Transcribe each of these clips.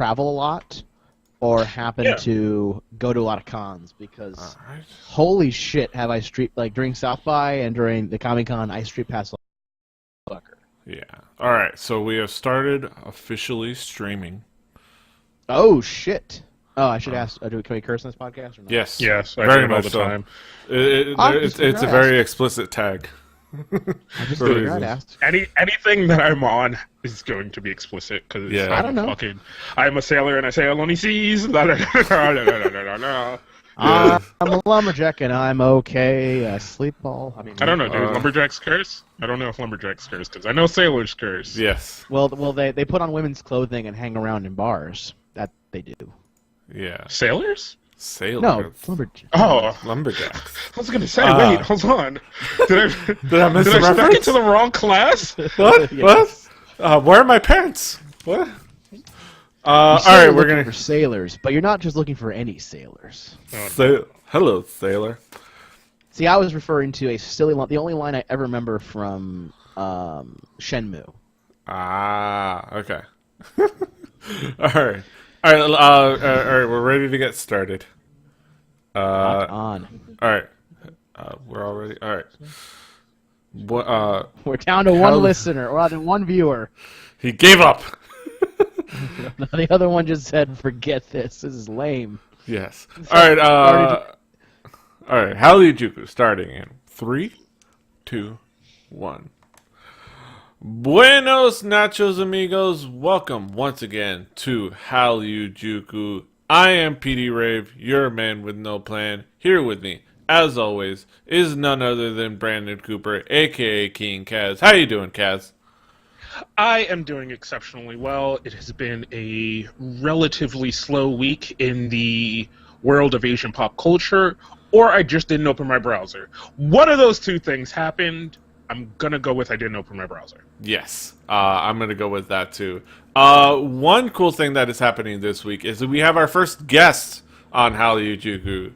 travel a lot or happen to go to a lot of cons, because holy shit, have I during South by and during the Comic-Con, I street passed like a fucker. Yeah. All right, so we have started officially streaming. Oh shit. Oh, I should ask, can we curse on this podcast or not? Yes. Yes, I very do it all much the so. time. It's a very explicit tag. I just figured I'd ask. Anything that I'm on is going to be explicit because I don't know. I'm a sailor and I sail on the seas. No. I'm a lumberjack and I'm okay. I sleep all. I don't know, dude. Lumberjacks curse? I don't know if lumberjacks curse because I know sailors curse. Yes. Well, they put on women's clothing and hang around in bars. That they do. Yeah. Sailors? Sailors. No, lumberjacks. Oh, lumberjacks. I was gonna say, wait, hold on. Did I miss the I snuck reference? into the wrong class? What? Yes. What? Where are my pants? What? All right, we're gonna for sailors, but you're not just looking for any sailors. Hello, sailor. See, I was referring to a silly line, the only line I ever remember from Shenmue. Ah, okay. All right. All right, we're ready to get started. Rock on. All right. We're all ready. All right. We're down to one listener, or rather one viewer. He gave up. The other one just said, "Forget this. This is lame." Yes. All right. All right. Hallyujuku starting in 3, 2, 1. Buenos nachos, amigos. Welcome once again to Hallyujuku. I am PD Rave, your man with no plan. Here with me, as always, is none other than Brandon Cooper, aka King Kaz. How you doing, Kaz? I am doing exceptionally well. It has been a relatively slow week in the world of Asian pop culture, or I just didn't open my browser. One of those two things happened. I'm going to go with I didn't open my browser. Yes, I'm going to go with that too. One cool thing that is happening this week is that we have our first guest on Hallyujuku.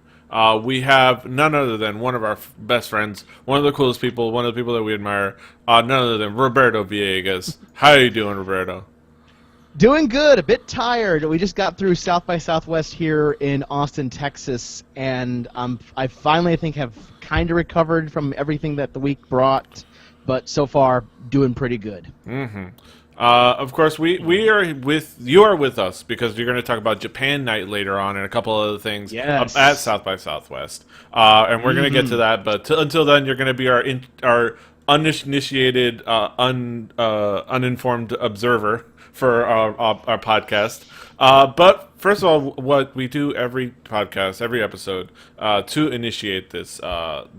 We have none other than one of our best friends, one of the coolest people, one of the people that we admire, none other than Roberto Villegas. How are you doing, Roberto? Doing good. A bit tired. We just got through South by Southwest here in Austin, Texas, and I finally, I think, have kind of recovered from everything that the week brought, but so far, doing pretty good. Mm-hmm. Of course, you are with us because you're going to talk about Japan Night later on and a couple other things at South by Southwest, and we're going to get to that. But until then, you're going to be our uninitiated, uninformed observer for our podcast. But first of all, what we do every podcast, every episode, to initiate this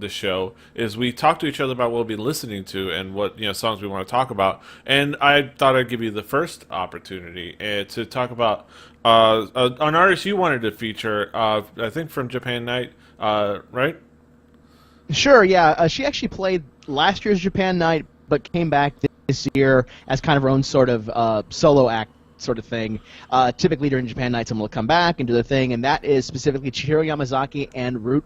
show is we talk to each other about what we'll be listening to and what songs we want to talk about. And I thought I'd give you the first opportunity to talk about an artist you wanted to feature. I think from Japan Night, right? Sure. Yeah. She actually played last year's Japan Night, but came back this year as kind of her own sort of solo act sort of thing. Typically during Japan Night, someone will come back and do their thing, and that is specifically Chihiro Yamazaki and Route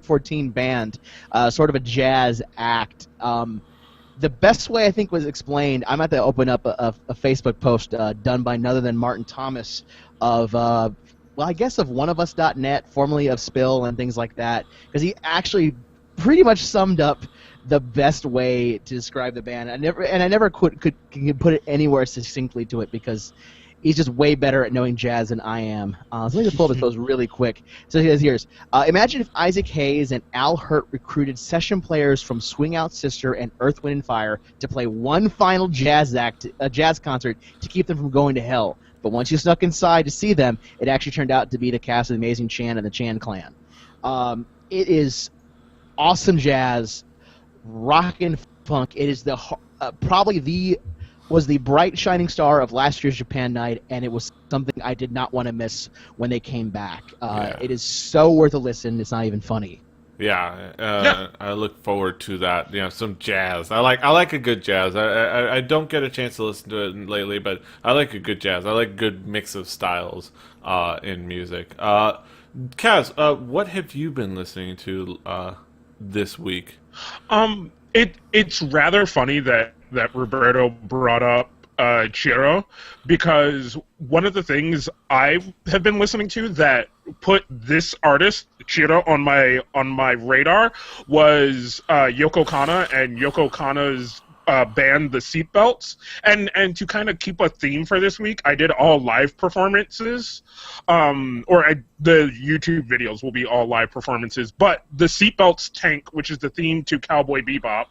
14 Band, sort of a jazz act. The best way I think was explained, I'm about to open up a Facebook post done by none other than Martin Thomas of, I guess of oneofus.net, formerly of Spill and things like that, because he actually pretty much summed up the best way to describe the band. I never could put it anywhere succinctly to it because he's just way better at knowing jazz than I am. So let me just pull this post really quick. So here's imagine if Isaac Hayes and Al Hurt recruited session players from Swing Out Sister and Earth, Wind and Fire to play one final jazz concert to keep them from going to hell. But once you snuck inside to see them, it actually turned out to be the cast of the Amazing Chan and the Chan Clan. It is awesome jazz. Rock and funk. It is was the bright shining star of last year's Japan Night, and it was something I did not want to miss when they came back. It is so worth a listen. It's not even funny. Yeah, I look forward to that. Some jazz. I like a good jazz. I don't get a chance to listen to it lately, but I like a good jazz. I like a good mix of styles in music. Kaz, what have you been listening to this week? It's rather funny that Roberto brought up Chiro, because one of the things I have been listening to that put this artist Chiro on my radar was Yoko Kanno and Yoko Kanno's band, the Seatbelts, and to kind of keep a theme for this week, I did all live performances, the YouTube videos will be all live performances, but the Seatbelts Tank, which is the theme to Cowboy Bebop,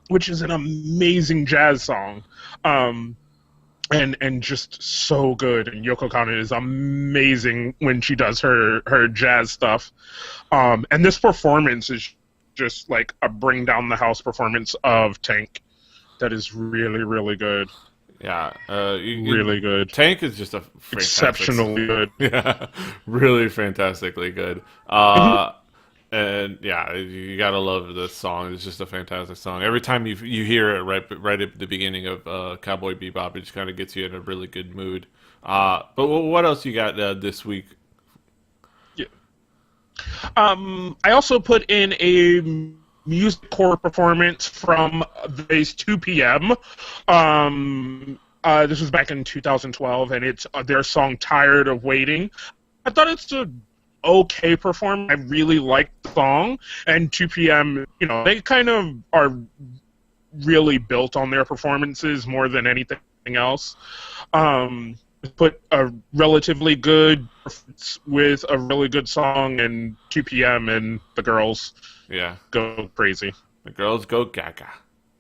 which is an amazing jazz song, and just so good, and Yoko Kanno is amazing when she does her jazz stuff, and this performance is just like a bring down the house performance of Tank that is really, really good. Yeah, really good. Tank is just a exceptionally good. Yeah, really fantastically good. And yeah, you gotta love this song. It's just a fantastic song. Every time you hear it right at the beginning of Cowboy Bebop, it just kind of gets you in a really good mood. But what else you got this week? I also put in a music core performance from Villegas 2 p.m. This was back in 2012, and it's their song "Tired of Waiting." I thought it's a okay performance. I really liked the song, and 2 p.m. They kind of are really built on their performances more than anything else. Put a relatively good with a really good song, and 2 p.m. and the girls go crazy. The girls go gaga.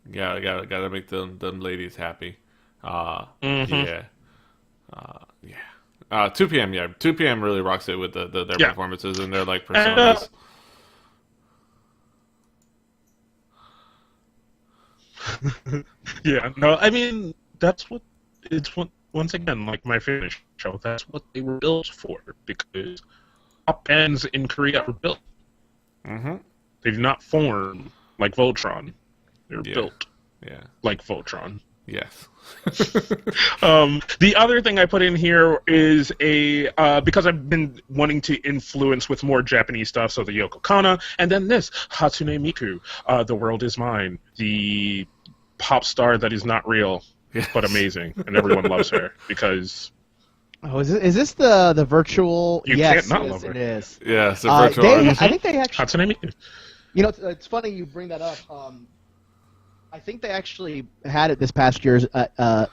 Yeah, gotta make them ladies happy. Yeah. 2 p.m. Yeah, 2 p.m. really rocks it with their performances and their like personas. Yeah, no, I mean that's what it's what. Once again, like my favorite show, that's what they were built for, because pop bands in Korea were built. Mm-hmm. They did not form like Voltron. They were built like Voltron. Yes. The other thing I put in here is because I've been wanting to influence with more Japanese stuff, so the Yoko Kanno, and then this, Hatsune Miku, The World Is Mine, the pop star that is not real. Yes. But amazing, and everyone loves her because. Oh, is this the virtual? You yes, can't not love her. It is. Yeah, it's a virtual. I think they actually. Hatsune Miku. It's funny you bring that up. I think they actually had it this past year. And a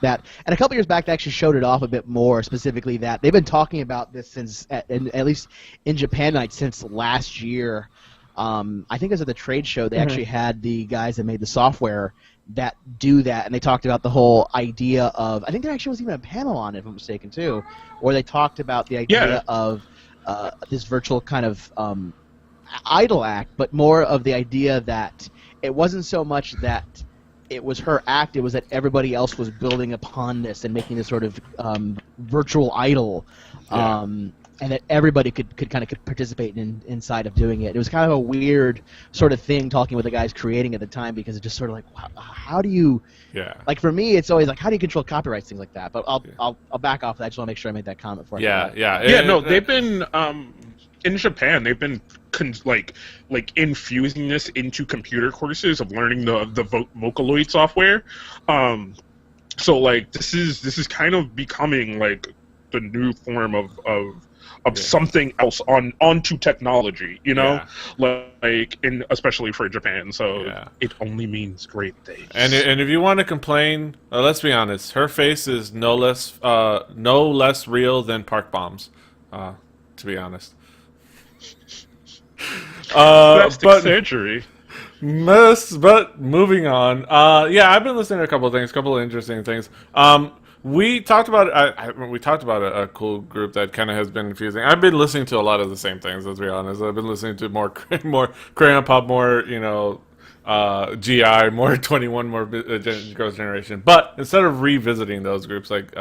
couple years back, they actually showed it off a bit more. Specifically, that they've been talking about this since, at least in Japan Night, since last year. I think it was at the trade show. They actually had the guys that made the software that do that, and they talked about the whole idea of, I think there actually was even a panel on it, if I'm mistaken, too, where they talked about the idea of this virtual kind of idol act, but more of the idea that it wasn't so much that it was her act, it was that everybody else was building upon this and making this sort of virtual idol. And that everybody could kind of participate inside of doing it. It was kind of a weird sort of thing talking with the guys creating at the time, because it's just sort of like, how do you? Yeah. Like for me, it's always like, how do you control copyrights, things like that. But I'll back off that. I just want to make sure I made that comment for you. No, they've been in Japan. They've been like infusing this into computer courses of learning the Vocaloid software. So like this is kind of becoming like the new form of something else onto technology, like especially for Japan. So it only means great things. And if you want to complain, let's be honest, her face is no less real than Park Bomb's. To be honest, plastic surgery. But moving on. I've been listening to a couple of interesting things. We talked about a cool group that kind of has been confusing. I've been listening to a lot of the same things. Let's be honest. I've been listening to more crayon pop, more GI, more 21, more Girls' Generation. But instead of revisiting those groups, like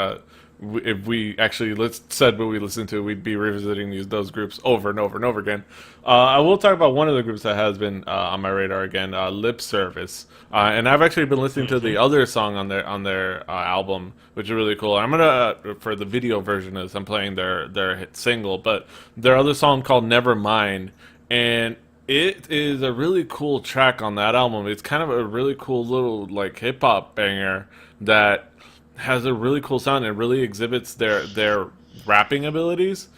if we actually said what we listened to, we'd be revisiting those groups over and over and over again. I will talk about one of the groups that has been on my radar again, Lip Service. And I've actually been listening to the other song on their album, which is really cool. I'm gonna for the video version of this, I'm playing their hit single, but their other song called Never Mind, and it is a really cool track on that album. It's kind of a really cool little like hip hop banger that has a really cool sound and really exhibits their rapping abilities.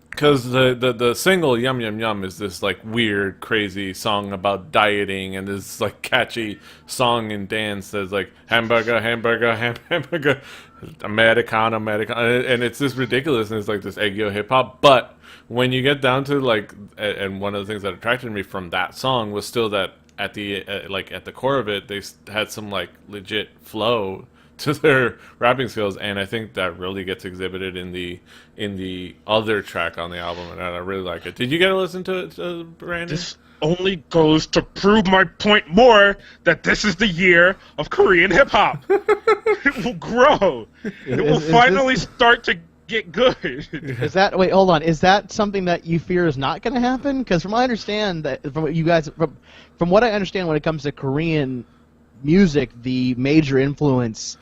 Because the single Yum Yum Yum is this like weird, crazy song about dieting, and this like catchy song and dance that's like hamburger, hamburger, hamburger, Americano, Americano, and it's this ridiculous, and it's like this eggyo hip hop. But when you get down to like, and one of the things that attracted me from that song was still that at the like at the core of it, they had some like legit flow to their rapping skills, and I think that really gets exhibited in the other track on the album, and I really like it. Did you get to listen to it, Brandon? This only goes to prove my point more that this is the year of Korean hip hop. It will grow. It will finally start to get good. Is that wait? Hold on. Is that something that you fear is not going to happen? Because from what I understand, that from what you guys from what I understand when it comes to Korean music, the major influence,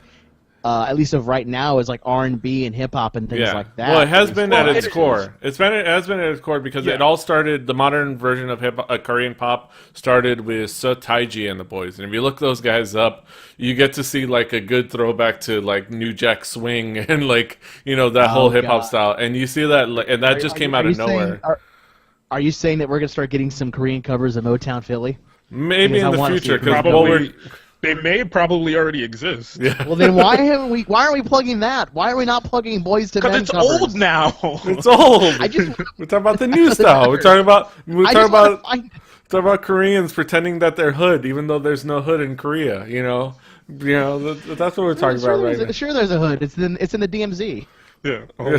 at least of right now, is like R&B and hip hop and things like that. Well, it has been at its core. It has been at its core because it all started. The modern version of Korean pop started with So Taiji and the Boys, and if you look those guys up, you get to see like a good throwback to like New Jack Swing and like that whole hip hop style, and you see that, and that just came out of nowhere. Are you saying that we're gonna start getting some Korean covers of Motown Philly? Maybe in the future, because probably. They may probably already exist. Yeah. Well, then why aren't we plugging that? Why are we not plugging Boys to Men Because it's covers? old now. It's old. We're talking about the new style. We're talking about Koreans pretending that they're hood, even though there's no hood in Korea. That's what we're talking about right now. Sure, there's a hood. It's in the DMZ. Yeah. Oh.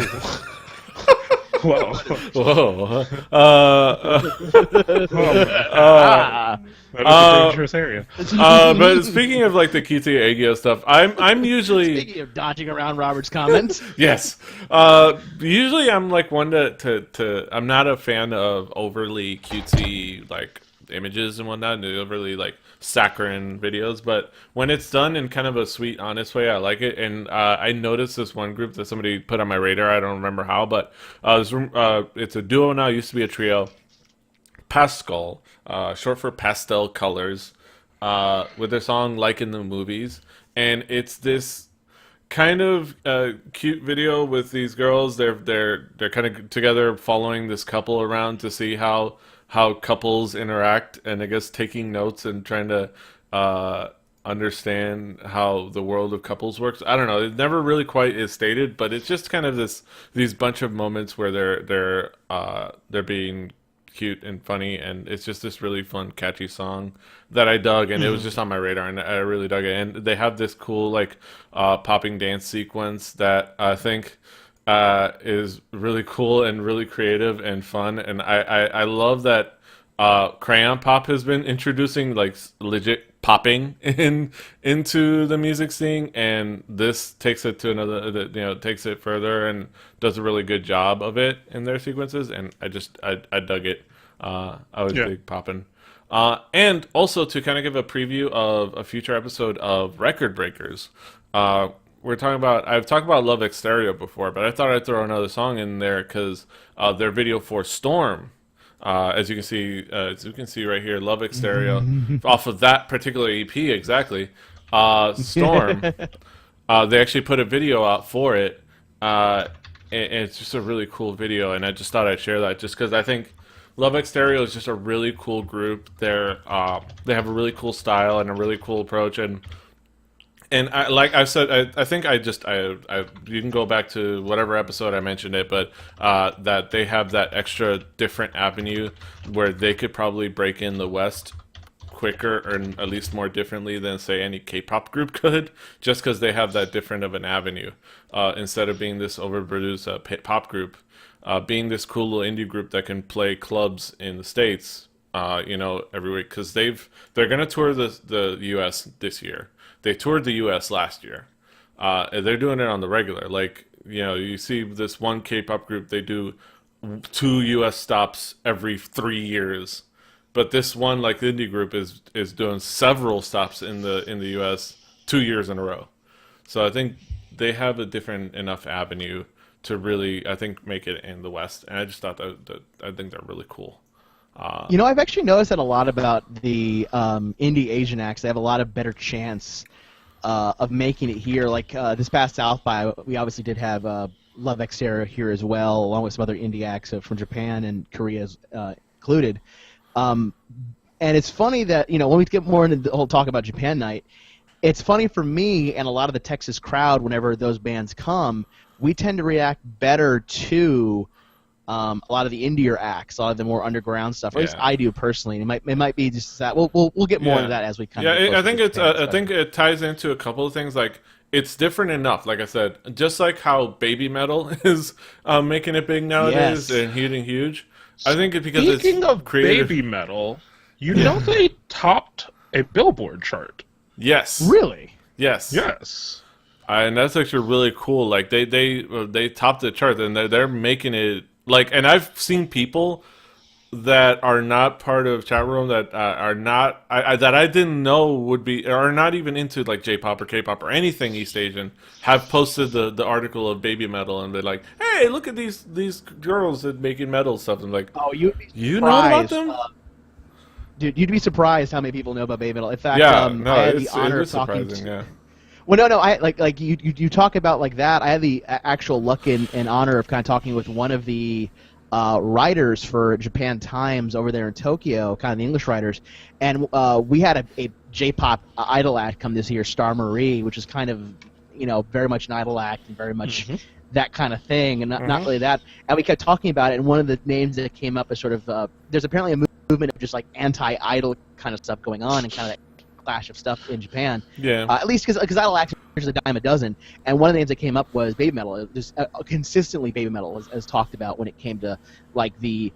Whoa. Whoa. That is a dangerous area. But speaking of like the cutesy Aegyo stuff, I'm usually Speaking of dodging around Robert's comments. yes. Usually I'm like one to I'm not a fan of overly cutesy like images and whatnot, and overly like saccharine videos, but when it's done in kind of a sweet, honest way, I like it. And I noticed this one group that somebody put on my radar. I don't remember how, but it's a duo now. It used to be a trio. Pascal, short for Pastel Colors, with their song "Like in the Movies," and it's this kind of cute video with these girls. They're kind of together, following this couple around to see how couples interact, and I guess taking notes and trying to understand how the world of couples works. I don't know. It never really quite is stated, but it's just kind of these bunch of moments where they're being cute and funny, and it's just this really fun, catchy song that I dug, and it was just on my radar, and I really dug it. And they have this cool like popping dance sequence that I think is really cool and really creative and fun, and I love that Crayon Pop has been introducing like legit popping into the music scene, and this takes it to another, takes it further and does a really good job of it in their sequences, and I dug it. I was big popping. And also to kind of give a preview of a future episode of Record Breakers, I've talked about Love Exterior before, but I thought I'd throw another song in there because their video for Storm, as you can see right here, Love Exterior, off of that particular EP, exactly. Storm, they actually put a video out for it, and it's just a really cool video, and I just thought I'd share that just because I think Love Exterior is just a really cool group. They have a really cool style and a really cool approach, and like I said, I think you can go back to whatever episode I mentioned it, but that they have that extra different avenue where they could probably break in the West quicker, or at least more differently than say any K-pop group could, just because they have that different of an avenue. Instead of being this overproduced pop group, being this cool little indie group that can play clubs in the States, every week, because they're gonna tour the U.S. this year. They toured the U.S. last year. They're doing it on the regular. Like, you see this one K-pop group, they do 2 U.S. stops every 3 years. But this one, like the indie group, is doing several stops in the U.S. 2 years in a row. So I think they have a different enough avenue to really, I think, make it in the West. And I just thought that I think they're really cool. I've actually noticed that a lot about the indie Asian acts. They have a lot of better chance making it here. Like this past South by, we obviously did have Love Xterra here as well, along with some other indie acts from Japan and Korea included. And it's funny that, when we get more into the whole talk about Japan Night, it's funny for me and a lot of the Texas crowd, whenever those bands come, we tend to react better to a lot of the indier acts, a lot of the more underground stuff. Or at least I do personally. It might be just that. We'll get more into that as we kind of. Yeah, I think I think it ties into a couple of things. Like, it's different enough. Like I said, just like how baby metal is making it big nowadays and hitting huge. I think it's because Speaking of creative. baby metal, know they topped a Billboard chart. Yes. Really? Yes. Yes. And that's actually really cool. Like they topped the chart, and they're making it like. And I've seen people that are not part of chat room that are not that I didn't know would be, are not even into like J-pop or K-pop or anything East Asian, have posted the article of baby metal, and they're like, hey, look at these girls that making metal stuff. And like, oh, you know about them? Dude, you'd be surprised how many people know about baby metal. In fact, I had the honor of talking surprising. to. Well, no, I like you talk about like that. I had the actual luck and honor of kind of talking with one of the writers for Japan Times over there in Tokyo, kind of the English writers, and we had a J-pop idol act come this year, Star Marie, which is kind of very much an idol act and very much that kind of thing, and not really that. And we kept talking about it, and one of the names that came up is sort of there's apparently a movement of just like anti-idol kind of stuff going on, and kind of that clash of stuff in Japan. Yeah. At least because idol acts there's a dime a dozen, and one of the names that came up was baby metal. It was consistently baby metal as talked about when it came to like the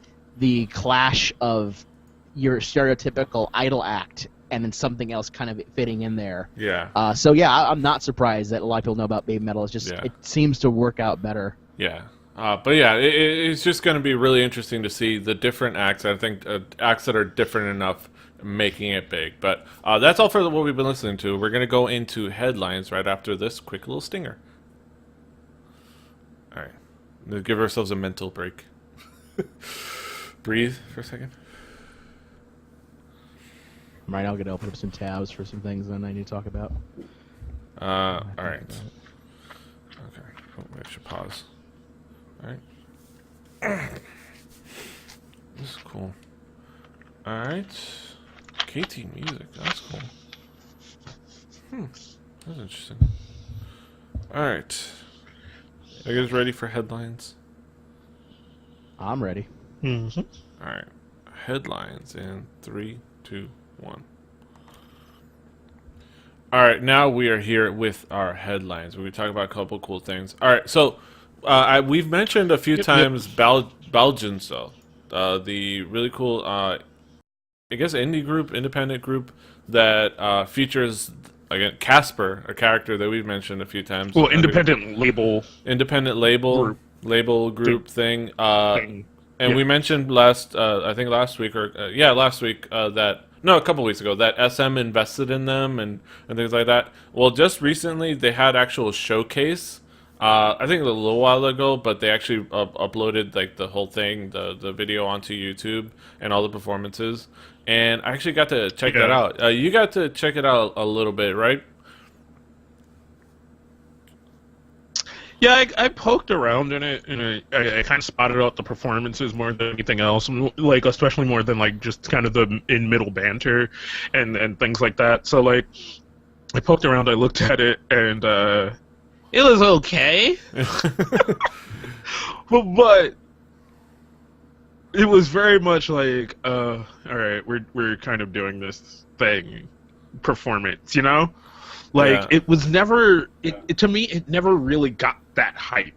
clash of your stereotypical idol act and then something else kind of fitting in there. Yeah. So yeah, I'm not surprised that a lot of people know about baby metal. It's just it seems to work out better. Yeah. But yeah, it's just going to be really interesting to see the different acts. I think acts that are different enough making it big. But that's all for what we've been listening to. We're going to go into headlines right after this quick little stinger. All right. Let's give ourselves a mental break. Breathe for a second. Right, I'm going to open up some tabs for some things that I need to talk about. All right. Okay. Oh, I should pause. All right. This is cool. All right. KT music. That's cool. That's interesting. All right. Are you guys ready for headlines? I'm ready. All right. Headlines in 3, 2, 1. All right. Now we are here with our headlines. We're talking about a couple cool things. All right. So we've mentioned a few times Belgian, the really cool, I guess, independent group that features, again, Casper, a character that we've mentioned a few times. Well, independent label group thing. And we mentioned last week, that, no, a couple weeks ago, that SM invested in them and things like that. Well, just recently, they had actual showcase. I think a little while ago, but they actually uploaded like the whole thing, the video onto YouTube and all the performances. And I actually got to check that out. You got to check it out a little bit, right? Yeah, I poked around in it, and I kind of spotted out the performances more than anything else, like especially more than like just kind of the in-middle banter and things like that. So like, I poked around, I looked at it, and it was okay, but it was very much like, all right, we're kind of doing this thing, performance, Like, it was never, to me, it never really got that hype,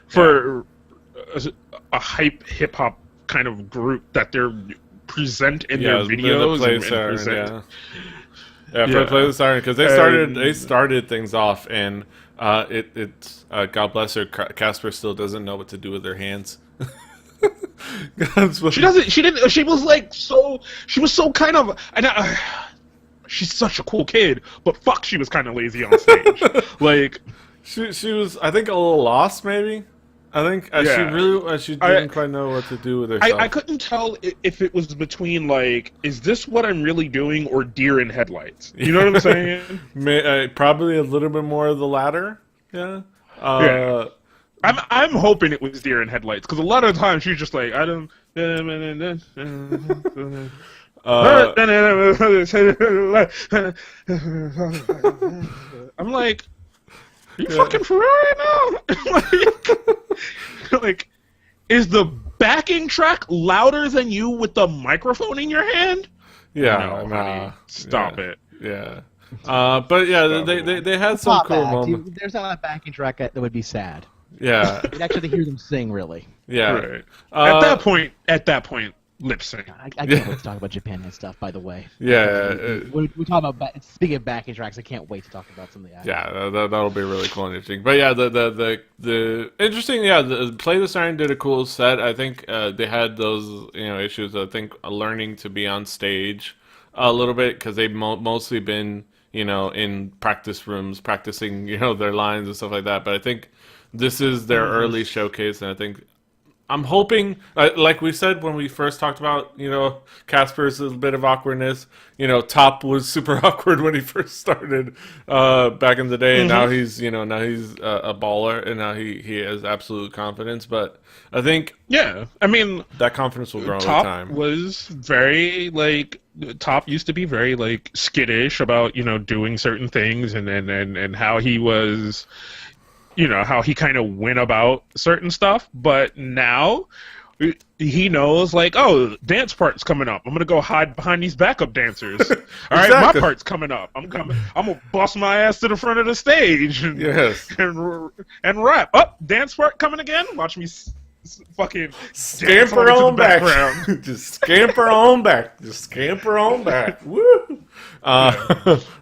for a hype hip-hop kind of group that they're present in their videos. For Play the Siren, because they started things off, and it's God bless her, Casper still doesn't know what to do with her hands. She was so kind of, she's such a cool kid, but fuck, she was kind of lazy on stage. Like, she was, I think, a little lost, maybe. I think she didn't quite know what to do with herself. I couldn't tell if it was between like, is this what I'm really doing, or deer in headlights? You know what I'm saying? Probably a little bit more of the latter. Yeah. Yeah. I'm hoping it was deer in headlights, because a lot of times she's just like, I don't. I'm like, are you fucking for real right now? like, is the backing track louder than you with the microphone in your hand? Yeah, no, honey, stop it. Yeah. But yeah, they had some cool moments. There's not a backing track that would be sad. Yeah. You'd actually hear them sing, really. Yeah. Right. At that point, lip sync. I can't wait to talk about Japan and stuff, by the way. Yeah. We talk about speaking of backing tracks, I can't wait to talk about some of the acts. Yeah, that'll be really cool and interesting. But yeah, the interesting, yeah, the Play the Siren did a cool set. I think they had those issues. I think learning to be on stage a little bit, because they've mostly been in practice rooms practicing their lines and stuff like that. But I think this is their early showcase, and I think I'm hoping, like we said when we first talked about, Casper's a bit of awkwardness. Top was super awkward when he first started back in the day, and now he's a baller, and now he has absolute confidence. But I think I mean, that confidence will grow over Top time. was very Top used to be very skittish about doing certain things, and how he was. How he kind of went about certain stuff, but now he knows, oh, dance part's coming up. I'm gonna go hide behind these backup dancers. All right, my part's coming up. I'm gonna bust my ass to the front of the stage and rap. Oh, dance part coming again. Watch me fucking scamper on back. Just scamper on back. Just scamper on back. Woo! And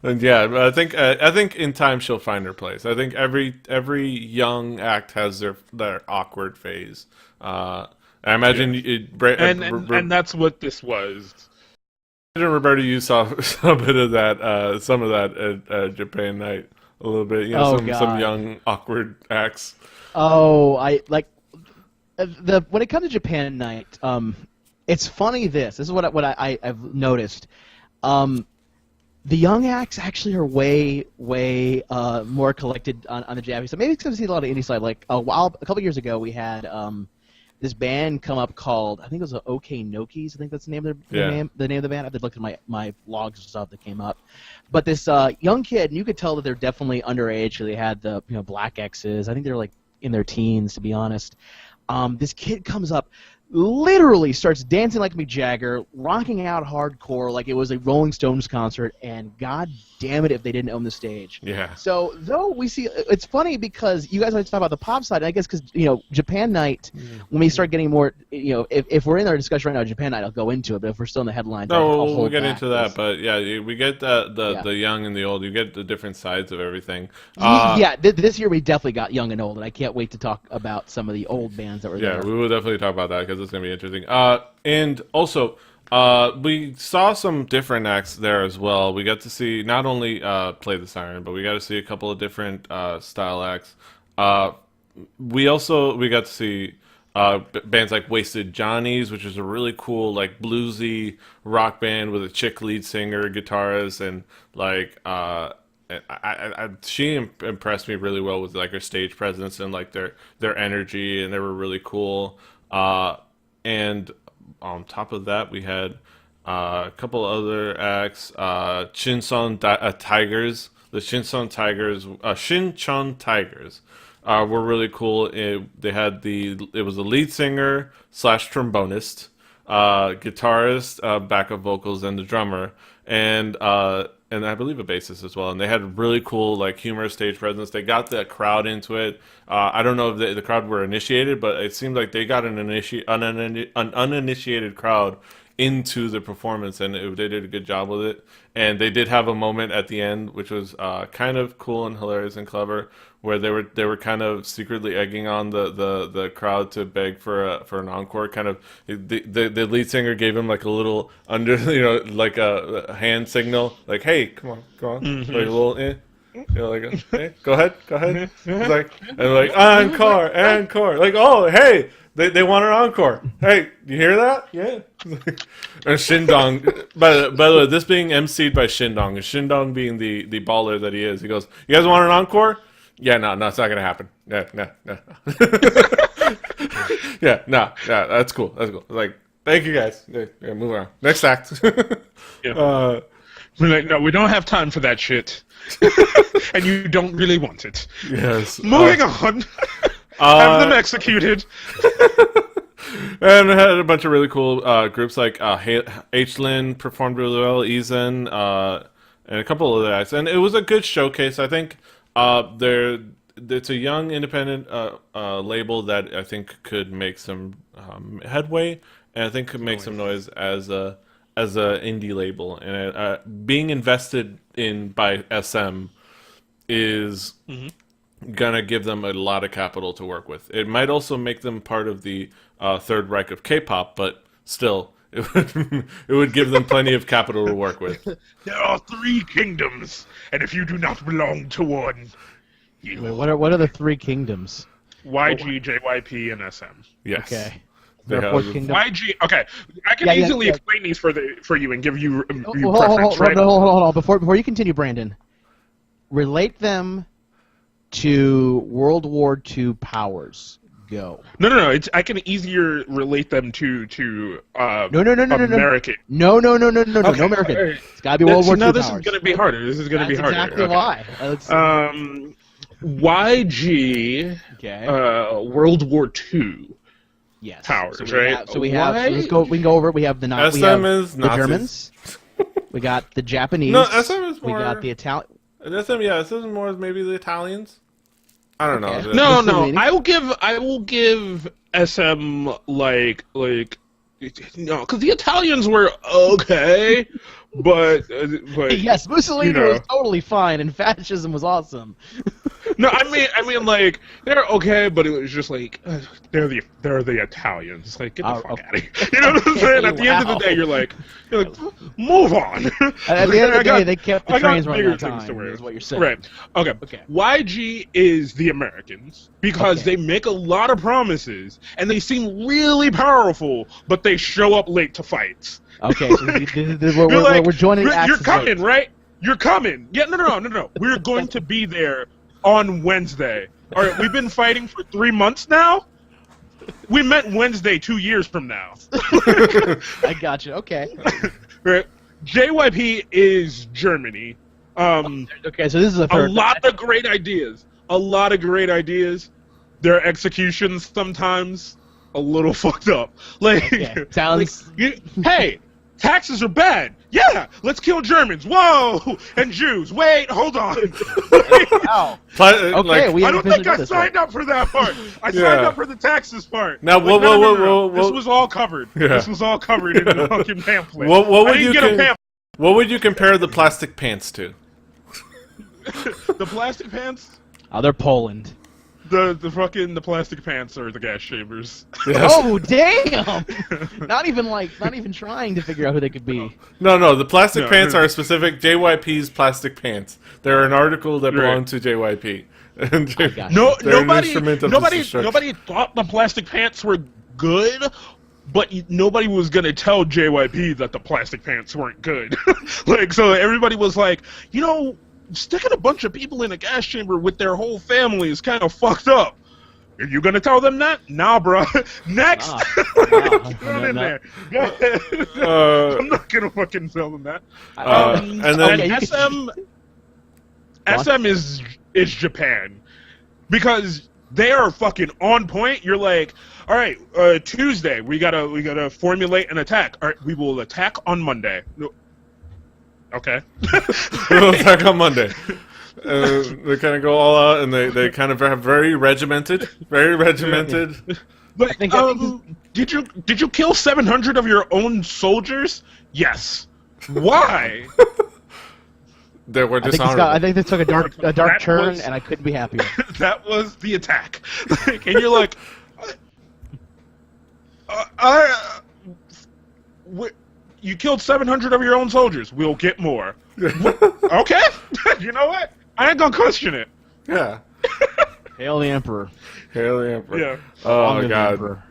I think in time she'll find her place. I think every young act has their awkward phase. I imagine and that's what this was. I imagine Roberto, you saw a bit of that, some of that at Japan Night, a little bit. Some young awkward acts. Oh, I like. When it comes to Japan Night, it's funny. This is what I've noticed. The young acts actually are way more collected on the Japanese side. Maybe it's because I see a lot of indie side. Like a couple years ago, we had this band come up called, I think it was the OK Nokis. I think that's the name of the name of the band. I did look at my logs and stuff that came up. But this young kid, and you could tell that they're definitely underage. They had the black X's. I think they're in their teens, to be honest. This kid comes up, literally starts dancing like Mick Jagger, rocking out hardcore like it was a Rolling Stones concert, and god damn it if they didn't own the stage. Yeah. So, though we see, it's funny because you guys always talk about the pop side, and I guess because, Japan Night, when we start getting more, if we're in our discussion right now, Japan Night, I'll go into it, but if we're still in the headlines, we'll get into that, but yeah, we get the young and the old, you get the different sides of everything. This year we definitely got young and old, and I can't wait to talk about some of the old bands that were there. Yeah, we will definitely talk about that, because it's going to be interesting. And also, we saw some different acts there as well. We got to see not only Play the Siren, but we got to see a couple of different style acts. We got to see bands like Wasted Johnnies, which is a really cool bluesy rock band with a chick lead singer, guitarist, and she impressed me really well with her stage presence and their energy, and they were really cool. And on top of that, we had a couple other acts. Shinchon Tigers. The Shinchon Tigers were really cool. They had it was a lead singer / trombonist, guitarist, backup vocals, and the drummer, and I believe a bassist as well. And they had really cool humorous stage presence. They got the crowd into it. I don't know if the crowd were initiated, but it seemed like they got an uninitiated crowd into the performance, and they did a good job with it. And they did have a moment at the end, which was kind of cool and hilarious and clever, where they were kind of secretly egging on the crowd to beg for an encore. Kind of the lead singer gave him a little a hand signal, hey, come on, Mm-hmm. a little. like, hey, go ahead. He's like, and like, encore. Like, oh, hey, they want an encore. Hey, you hear that? Yeah. And Shindong, by the way, this being emceed by Shindong, and Shindong being the baller that he is, he goes, you guys want an encore? Yeah, no, it's not gonna happen. No. Yeah, that's cool. Like, thank you guys. Yeah, move on. Next act. Yeah. We're like, no, we don't have time for that shit. And you don't really want it. Yes. Moving on. Have them executed. And we had a bunch of really cool groups like H-Lin performed really well, Ezen, and a couple of other acts. And it was a good showcase. I think it's a young independent label that I think could make some headway, and I think could make some noise as a indie label. And being invested in by SM is gonna give them a lot of capital to work with. It might also make them part of the Third Reich of K-pop, but still, it would give them plenty of capital to work with. There are 3 kingdoms, and if you do not belong to one, you... Wait, what are the 3 kingdoms? YG, JYP, and SM. Yes. Okay. Is there a 4th kingdom? YG. Okay, I can easily explain these for you and give you Hold on. Before you continue, Brandon, relate them to World War II powers. Go. No. I can easier relate them to No. American. No, American. It's gotta be World War II powers. This is gonna be harder. That's exactly why. YG. Okay. World War II. Yes. Powers, so right? So we have. So let's go. We can go over it. We have the Nazis. SM is the Nazis. Germans. We got the Japanese. No, SM is more. We got the Italian. SM is more maybe the Italians. I don't know. No. I will give SM like no, because the Italians were okay, but yes, Mussolini was totally fine, and fascism was awesome. No, I mean, like they're okay, but it was just like they're the Italians. Like, get the fuck out of here. You know what I'm saying? At the end of the day, you're like, move on. At the end of the day, they kept the trains running on time. Is what you're saying, right? Okay. YG is the Americans because they make a lot of promises and they seem really powerful, but they show up late to fights. Okay, so we're joining. You're coming, right? You're coming. Yeah, no. We're going to be there on Wednesday. All right, we've been fighting for 3 months now. We met Wednesday 2 years from now. I got you. Okay. Right. JYP is Germany. Okay, so this is a third. A lot of great ideas. Their executions sometimes a little fucked up. Like, sounds. Hey, taxes are bad. Yeah, let's kill Germans. Whoa, and Jews. Wait, hold on. Wow. Okay, I don't think I signed up for that part. I signed up for the taxes part. Now, whoa. This was all covered. Yeah. This was all covered in the fucking pamphlet. What would you compare the plastic pants to? The plastic pants? Oh, they're Poland. The plastic pants are the gas chambers. Yes. Oh damn! Not even trying to figure out who they could be. No. The plastic pants are specific JYP's plastic pants. They're an article that belong to JYP. Nobody thought the plastic pants were good, but nobody was gonna tell JYP that the plastic pants weren't good. So everybody was like, sticking a bunch of people in a gas chamber with their whole family is kind of fucked up. Are you gonna tell them that? Nah, bro. Next. In there. Go ahead. I'm not gonna fucking tell them that. And then SM is Japan because they are fucking on point. You're like, all right, Tuesday we gotta formulate an attack. All right, we will attack on Monday. No. Okay. We'll attack on Monday. They kind of go all out, and they kind of have very regimented. But did you kill 700 of your own soldiers? Yes. Why? They were dishonorable. I think they took a dark turn, and I couldn't be happier. That was the attack. And you're like, you killed 700 of your own soldiers. We'll get more. Okay. You know what? I ain't gonna question it. Yeah. Hail the Emperor. Hail the Emperor. Yeah. Oh Honor the God. Emperor.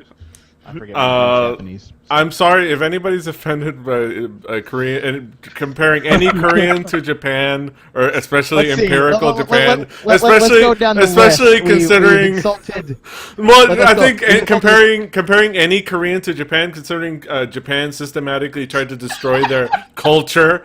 I forget my name's Japanese. I'm sorry if anybody's offended by Korean and comparing any Korean to Japan, or especially Let's see. empirical Japan, Let's especially go down the especially list. considering. We've insulted. Well, Let's I go. think We've comparing any Korean to Japan, considering Japan systematically tried to destroy their culture,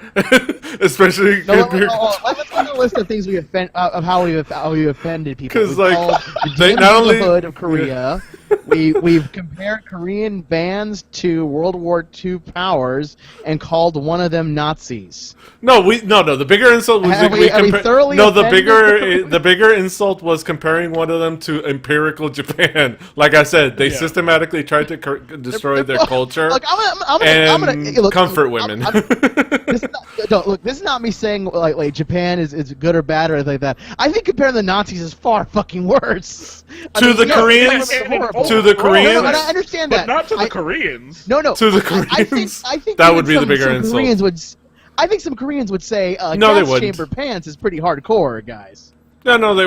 especially. No, let's go down the list of things we of how we offended people. 'Cause, We've like, called they the not only- hood of Korea. We've compared Korean bands to World War II powers and called one of them Nazis. No, the bigger insult was Have we thoroughly no, the offended the bigger insult was comparing one of them to empirical Japan. Like I said, they systematically tried to destroy their culture Look, and I'm gonna look, comfort look, women. This is not me saying like Japan is good or bad or anything like that. I think comparing the Nazis is far fucking worse. To the Koreans? To the Koreans? No, I understand But that. not to the Koreans. No. To the Koreans? I think that even would be the some bigger insult. I think some Koreans would say No, they gas wouldn't. chamber pants is pretty hardcore, guys. No, they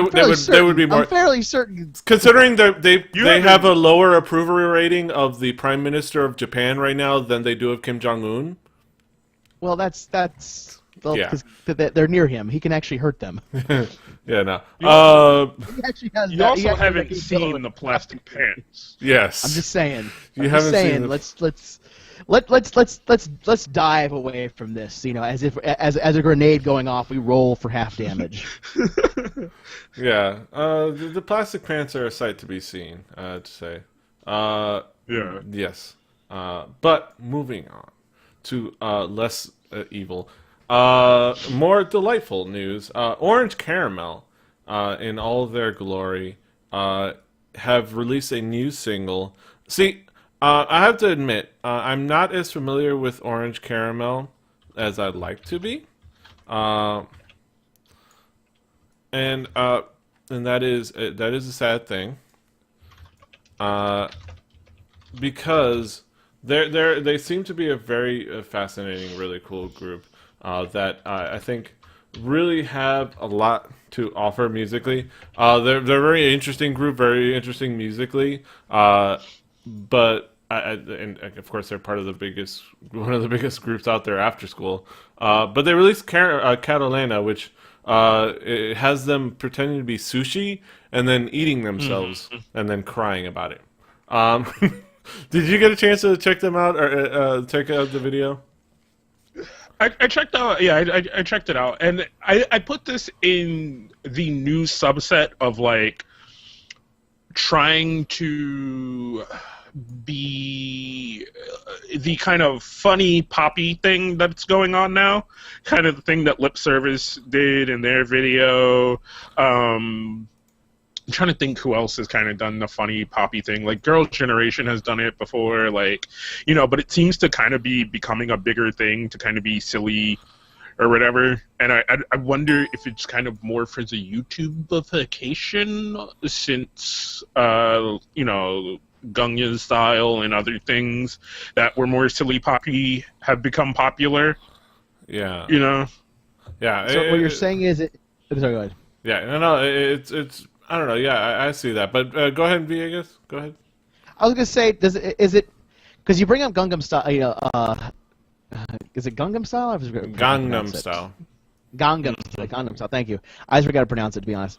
would be more. I'm fairly certain. Considering they haven't- have a lower approval rating of the Prime Minister of Japan right now than they do of Kim Jong-un. Well, that's Yeah. because they're near him. He can actually hurt them. Yeah, no. He actually has You that. also He actually haven't can seen kill the plastic pants. Yes. I'm just saying. You haven't seen Let's dive away from this. You know, as if as a grenade going off, we roll for half damage. Yeah. The plastic pants are a sight to be seen. To say. Yeah. Yes. But moving on to less evil, more delightful news. Orange Caramel, in all of their glory, have released a new single. See, I have to admit, I'm not as familiar with Orange Caramel as I'd like to be, and that is a sad thing, because they seem to be a very fascinating, really cool group that I think really have a lot to offer musically. They're a very interesting group, very interesting musically, but and of course they're part of one of the biggest groups out there after school. But they released Catalana, which it has them pretending to be sushi and then eating themselves and then crying about it. Did you get a chance to check them out or check out the video? I checked out. Yeah, I checked it out, and I put this in the new subset of like trying to be the kind of funny poppy thing that's going on now, kind of the thing that Lip Service did in their video. I'm trying to think who else has kind of done the funny poppy thing. Like Girls' Generation has done it before, like, you know, but it seems to kind of be becoming a bigger thing to kind of be silly or whatever. And I wonder if it's kind of more for the YouTubeification since, you know, Gangnam Style and other things that were more silly poppy have become popular. Yeah. You know? Yeah. So what you're saying is it? Sorry, go ahead. Yeah. No. It's. I don't know. Yeah, I see that. But go ahead, Villegas. Go ahead. I was gonna say, is it? Because you bring up Gangnam Style. You know, is it Gangnam Style? I forgot to Gangnam pronounce it. Style. Gangnam Style. Thank you. I just forgot to pronounce it, to be honest.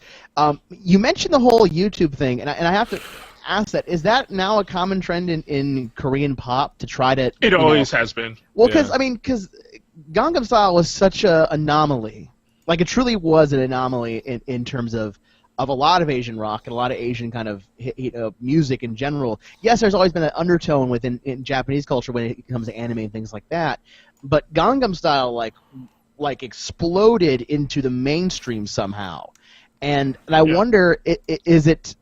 You mentioned the whole YouTube thing, and I have to ask that: is that now a common trend in Korean pop to try to? It always has been. Well, because Yeah. because Gangnam Style was such an anomaly. Like it truly was an anomaly in terms of a lot of Asian rock and a lot of Asian kind of music in general. Yes, there's always been that undertone within in Japanese culture when it comes to anime and things like that. But Gangnam Style like exploded into the mainstream somehow, and I wonder is it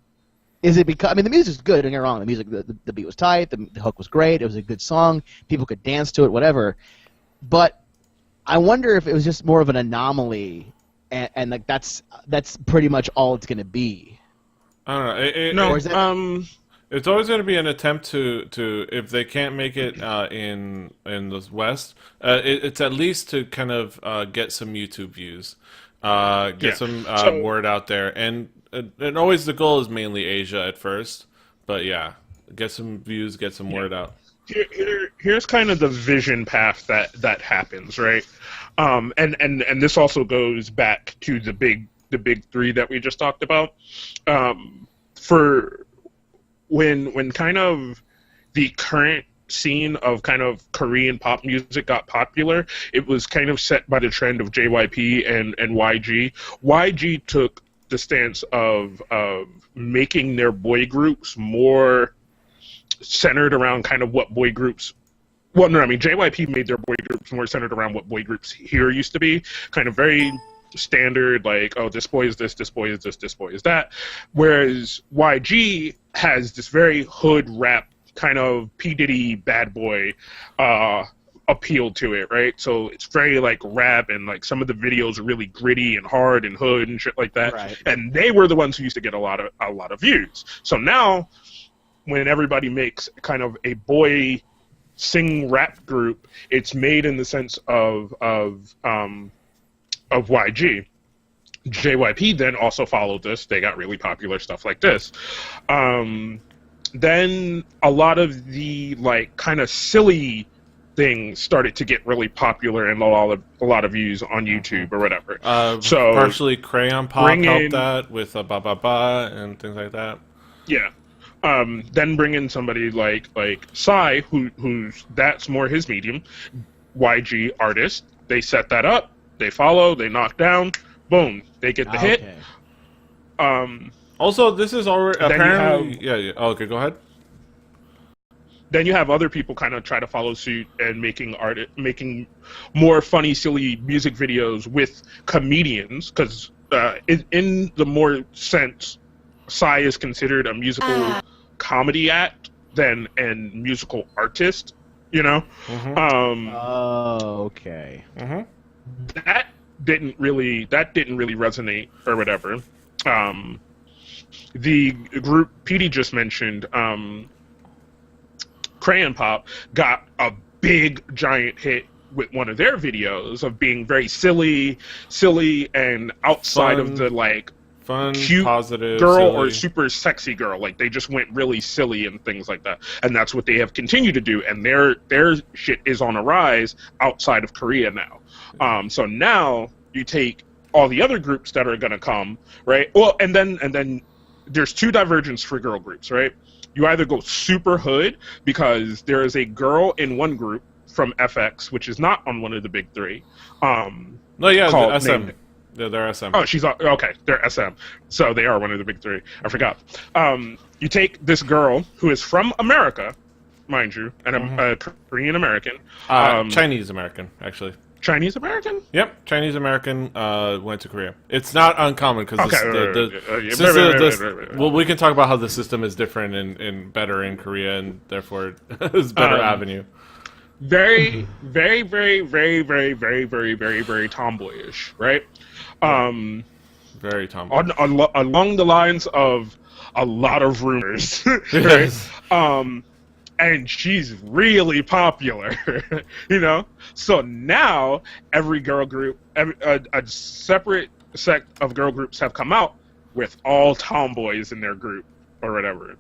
because, I mean, the music's good, don't get me wrong, the music, the beat was tight, the hook was great, it was a good song, people could dance to it, whatever. But I wonder if it was just more of an anomaly, and like that's pretty much all it's going to be. I don't know. Or is that- It's always going to be an attempt to if they can't make it in the West, it's at least to kind of get some YouTube views. Get some So word out there, and always the goal is mainly Asia at first, but yeah, get some views, get some word out. here's kind of the vision path that happens, right? And this also goes back to the big three that we just talked about. For when kind of the current scene of kind of Korean pop music got popular, it was kind of set by the trend of JYP and YG. YG took the stance of making their boy groups more centered around kind of what boy groups. Well, no, I mean JYP made their boy groups more centered around what boy groups here used to be, kind of very standard, like, oh, this boy is this boy is this boy is that. Whereas YG has this very hood rap kind of P Diddy bad boy appeal to it, right? So it's very like rap, and like some of the videos are really gritty and hard and hood and shit like that. Right. And they were the ones who used to get a lot of views. So now, when everybody makes kind of a boy sing rap group, it's made in the sense of YG. JYP then also followed this. They got really popular, stuff like this. Then a lot of the like kind of silly things started to get really popular and a lot of views on YouTube or whatever. So Partially Crayon Pop helped that with Ba Ba Ba and things like that. Yeah. Then bring in somebody like Psy, who's that's more his medium. YG artist. They set that up. They follow. They knock down. Boom. They get the hit. Also, this is already apparently. Yeah. Oh, okay, go ahead. Then you have other people kind of try to follow suit and making more funny, silly music videos with comedians, because in the more sense, Psy is considered a musical comedy act than and musical artist. You know. Mm-hmm. Okay. Mm-hmm. That didn't really resonate or whatever. The group Petey just mentioned, Crayon Pop, got a big giant hit with one of their videos of being very silly and outside of the like fun, cute positive girl silly. or super sexy girl. Like they just went really silly and things like that. And that's what they have continued to do. And their shit is on a rise outside of Korea now. So now you take all the other groups that are going to come, right? Well, and then there's two divergence for girl groups, right? You either go super hood because there is a girl in one group from FX, which is not on one of the big three. No, yeah, the SM. They're SM. Oh, okay. They're SM. So they are one of the big three. I forgot. You take this girl who is from America, mind you, and a Korean American. Chinese American, actually. Chinese American? Yep, Chinese American went to Korea. It's not uncommon because well, we can talk about how the system is different and better in Korea, and therefore it's better avenue. Very, very, very, very, very, very, very, very, very tomboyish, right? Very tomboyish. Along the lines of a lot of rumors, right? Yes. And she's really popular, you know? So now every girl group, a separate sect of girl groups have come out with all tomboys in their group or whatever.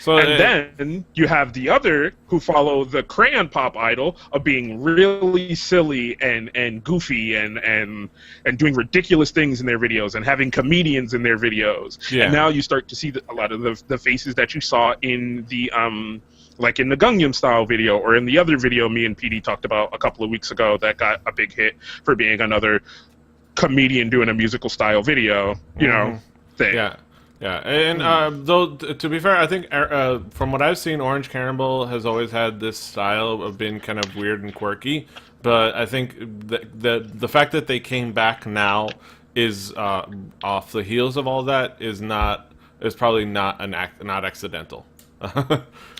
So then you have the other who follow the Crayon Pop idol of being really silly and goofy and doing ridiculous things in their videos and having comedians in their videos. Yeah. And now you start to see a lot of the faces that you saw in the like in the Gangnam Style video or in the other video me and PD talked about a couple of weeks ago that got a big hit for being another comedian doing a musical style video, you know, thing. Yeah. Yeah, and though to be fair, I think from what I've seen, Orange Caramel has always had this style of being kind of weird and quirky. But I think the fact that they came back now is off the heels of all that is probably not not accidental.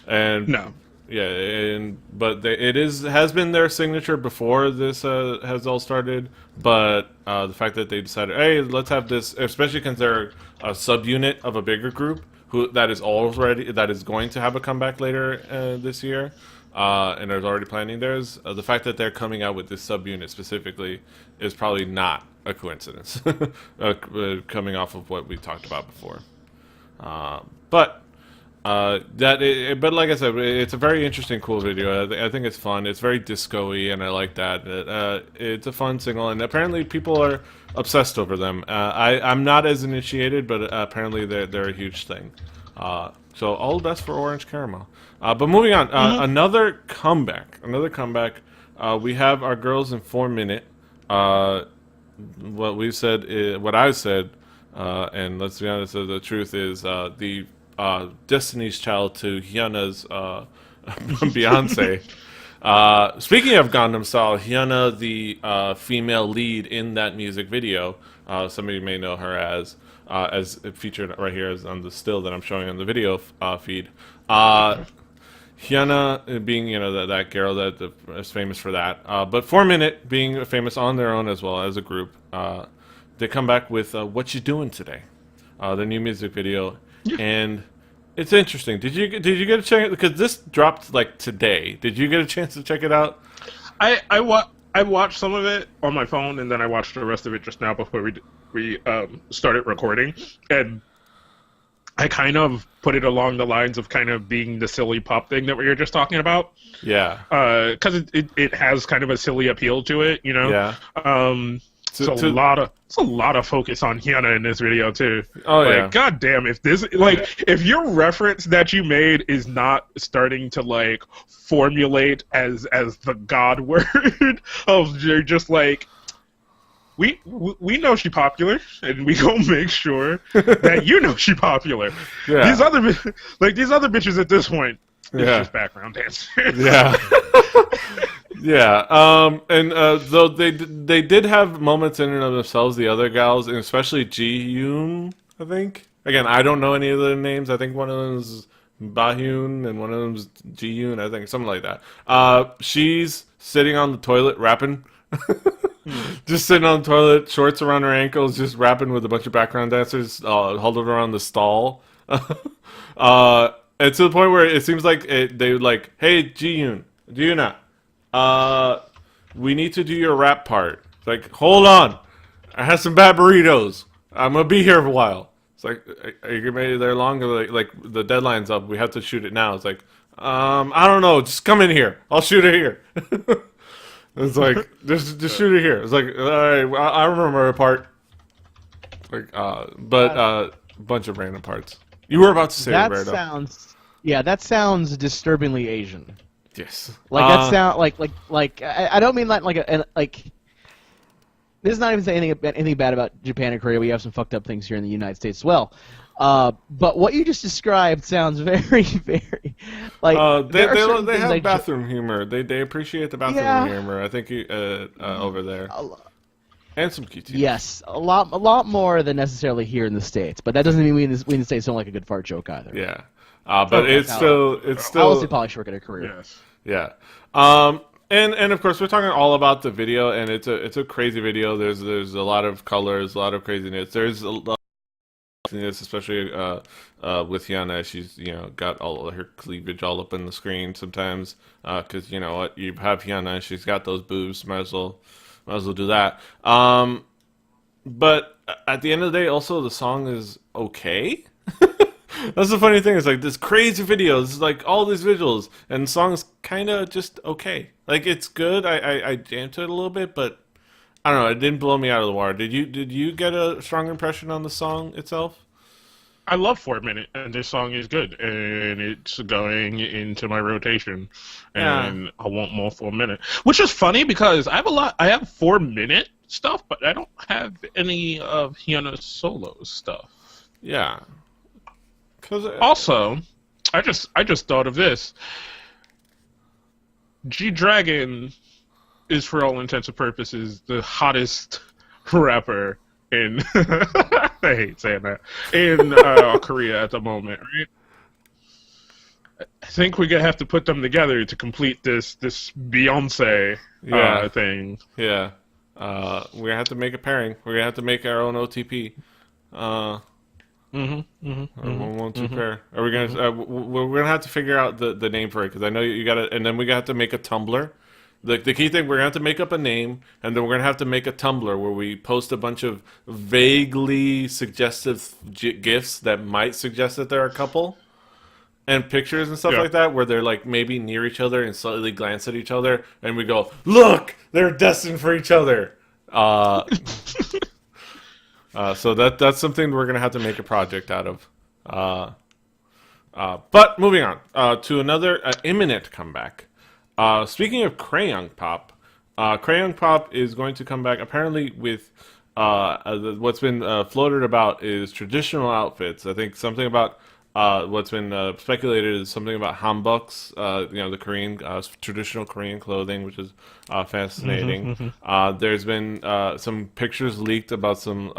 And No. yeah, but it has been their signature before this has all started. But the fact that they decided, hey, let's have this, especially because they're a subunit of a bigger group that is going to have a comeback later this year. and is already planning theirs, the fact that they're coming out with this subunit specifically is probably not a coincidence, coming off of what we talked about before. But but like I said, it's a very interesting, cool video. I think it's fun. It's very disco-y, and I like that. It's a fun single, and apparently people are obsessed over them. I'm not as initiated, but apparently they're a huge thing. So all the best for Orange Caramel. But moving on, another comeback. We have our girls in 4 Minute. What we said, what I said, and let's be honest, the truth is the Destiny's Child to Hyuna's Beyonce. Speaking of Gangnam Style, Hyuna, the female lead in that music video, some of you may know her as featured right here as on the still that I'm showing on the video feed. Hyuna being, that girl that is famous for that, but 4 Minute being famous on their own as well as a group. They come back with "What You Doing Today," the new music video, and it's interesting. Did you get a chance? Because this dropped like today. Did you get a chance to check it out? I watched some of it on my phone, and then I watched the rest of it just now before we started recording, and I kind of put it along the lines of kind of being the silly pop thing that we were just talking about. Yeah. Because it has kind of a silly appeal to it, Yeah. It's a lot of focus on Hyuna in this video too. Oh yeah. God damn, if your reference that you made is not starting to formulate as the God word of you're just like, we know she popular, and we gonna make sure that you know she popular. Yeah. These other bitches at this point, it's just background dancers. Yeah. Yeah. Though they did have moments in and of themselves, the other gals, and especially Ji-yoon, I think. Again, I don't know any of the names. I think one of them is Bahyun and one of them is Ji-yoon, I think, something like that. She's sitting on the toilet rapping. Just sitting on the toilet, shorts around her ankles, just rapping with a bunch of background dancers huddled around the stall. And to the point where it seems like they would like, "Hey, Ji-yoon, we need to do your rap part." It's like, "Hold on, I have some bad burritos. I'm gonna be here for a while." It's like, "Are you gonna be there long? Like the deadline's up. We have to shoot it now." It's like, I don't know. Just come in here. I'll shoot it here." It's like, just shoot it here. It's like, all right, I remember a part. Like, but a bunch of random parts. You were about to say, Roberto. That sounds disturbingly Asian. Yes. That sound like I don't mean like this is not even saying anything bad about Japan and Korea. We have some fucked up things here in the United States as well. But what you just described sounds very, very like they have bathroom humor. They appreciate the bathroom humor. I think over there, and some QT. Yes, a lot more than necessarily here in the States. But that doesn't mean we in the States don't like a good fart joke either. Yeah, but it's still. I'll say probably short in a career. Yes. Yeah. And of course we're talking all about the video, and it's a crazy video. There's a lot of colors, a lot of craziness. There's a lot. Especially with Hyuna, she's got all of her cleavage all up in the screen sometimes because you know what, you have Hyuna, she's got those boobs, might as well do that. But at the end of the day, also the song is okay. That's the funny thing. It's like this crazy video, it's like all these visuals, and the song's kind of just okay. Like it's good. I jammed to it a little bit, but I don't know. It didn't blow me out of the water. Did you get a strong impression on the song itself? I love 4 Minute, and this song is good, and it's going into my rotation, and I want more 4 Minute. Which is funny because I have 4 Minute stuff, but I don't have any of Hyuna's solo stuff. Yeah. Also, I just thought of this. G-Dragon is, for all intents and purposes, the hottest rapper in I hate saying that in Korea at the moment, right? I think we're gonna have to put them together to complete this Beyonce thing. Yeah, we're gonna have to make a pairing. We're gonna have to make our own OTP. One, two pair. Are we gonna? We're gonna have to figure out the name for it because I know you got to, and then we got to make a Tumblr. The key thing, we're gonna have to make up a name, and then we're gonna have to make a Tumblr where we post a bunch of vaguely suggestive gifs that might suggest that they're a couple, and pictures and stuff like that, where they're like maybe near each other and slightly glance at each other, and we go, "Look, they're destined for each other." So that's something we're gonna have to make a project out of. But moving on to another imminent comeback. Speaking of Crayon Pop, Crayon Pop is going to come back apparently with what's been floated about is traditional outfits. I think something about what's been speculated is something about hanboks, the Korean traditional Korean clothing, which is fascinating. There's been some pictures leaked about some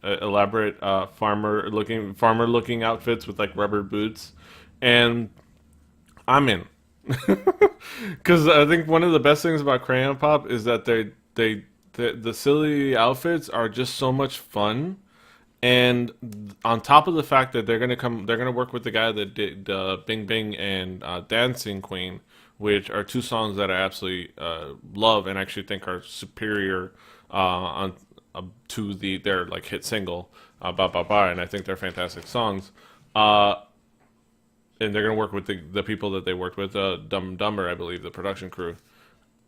elaborate farmer looking outfits with like rubber boots, and I'm in. Because I think one of the best things about Crayon Pop is that the silly outfits are just so much fun, and on top of the fact that they're gonna work with the guy that did Bing Bing and Dancing Queen, which are two songs that I absolutely love and actually think are superior to their like hit single Ba Ba Ba, and I think they're fantastic songs. And they're going to work with the people that they worked with, Dumb Dumber, I believe, the production crew.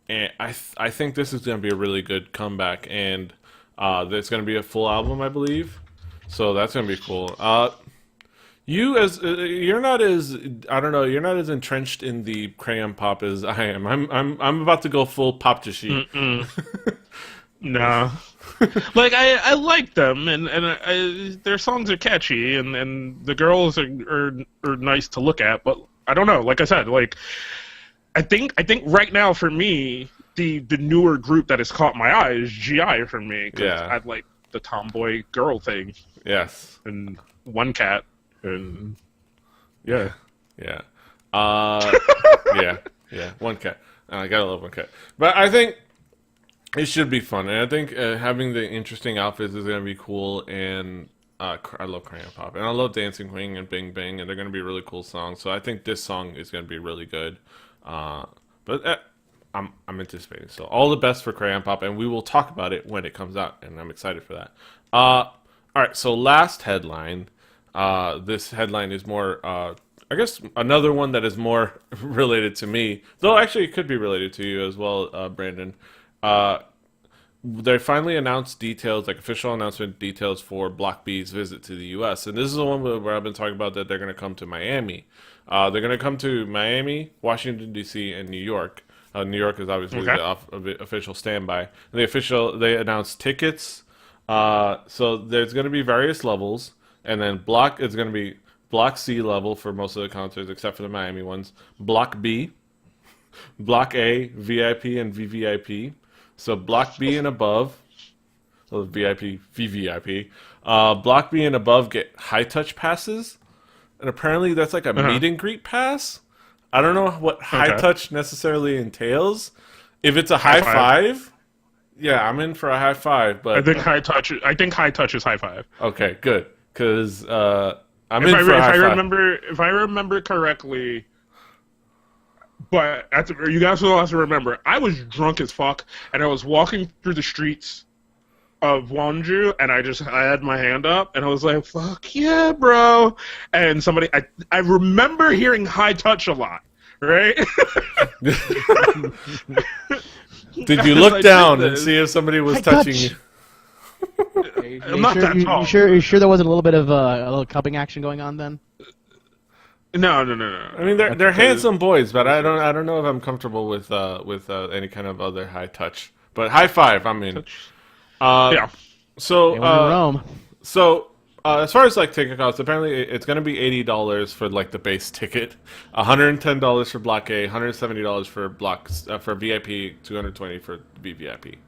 And I think this is going to be a really good comeback, and it's going to be a full album, I believe. So that's going to be cool. You're not as entrenched in the Crayon Pop as I am. I'm about to go full Pop Tashi. No. Like I like them, and their songs are catchy, and the girls are nice to look at. But I don't know. Like I said, like I think right now for me, the newer group that has caught my eye is GI for me. Cause I like the tomboy girl thing. Yes. And One Cat, and yeah. One Cat. I gotta love One Cat, but I think it should be fun, and I think having the interesting outfits is going to be cool, and I love Crayon Pop, and I love Dancing Queen and Bing Bing, and they're going to be really cool songs, so I think this song is going to be really good, but I'm anticipating, so all the best for Crayon Pop, and we will talk about it when it comes out, and I'm excited for that. Alright, so last headline, this headline is more, I guess another one that is more related to me, though actually it could be related to you as well, Brandon. They finally announced details, like official announcement details for Block B's visit to the U.S. And this is the one where I've been talking about that they're going to come to Miami. They're going to come to Miami, Washington, D.C., and New York. New York is obviously the official standby. And they announced tickets. So there's going to be various levels. And then Block is going to be Block C level for most of the concerts, except for the Miami ones. Block B, Block A, VIP, and VVIP. So Block B and above, so VIP, VVIP. Block B and above get high touch passes, and apparently that's like a meet and greet pass. I don't know what high touch necessarily entails. If it's a high five, yeah, I'm in for a high five. But I think high touch is high five. Okay, good, because I'm in for a high five. If I remember correctly. But you guys will have to remember, I was drunk as fuck, and I was walking through the streets of Wonju, and I had my hand up, and I was like, "Fuck yeah, bro!" And I remember hearing high touch a lot, right? Did you look down and see if somebody was touching you? I'm not that tall. You sure there wasn't a little bit of a little cupping action going on then? No. I mean, they're handsome boys, but I don't know if I'm comfortable with any kind of other high touch. But high five, I'm in. Yeah. So as far as like ticket costs, apparently it's going to be $80 for like the base ticket, $110 for Block A, $170 for for VIP, $220 for VVIP.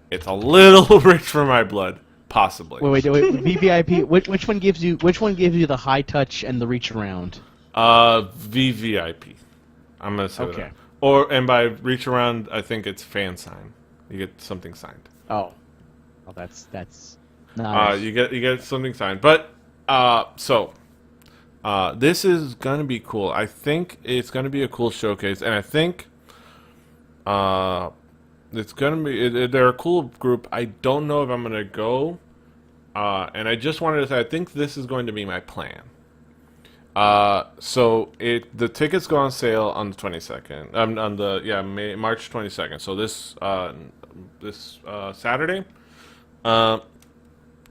It's a little rich for my blood, possibly. Wait, VVIP. Which one gives you the high touch and the reach around? VVIP. I'm gonna say that. And by reach around, I think it's fan sign. You get something signed. Oh, well, that's nice. You get something signed, but This is gonna be cool. I think it's gonna be a cool showcase, and I think it's gonna be. They're a cool group. I don't know if I'm gonna go, and I just wanted to say I think this is going to be my plan. The tickets go on sale on the 22nd. On the March 22nd. So this Saturday.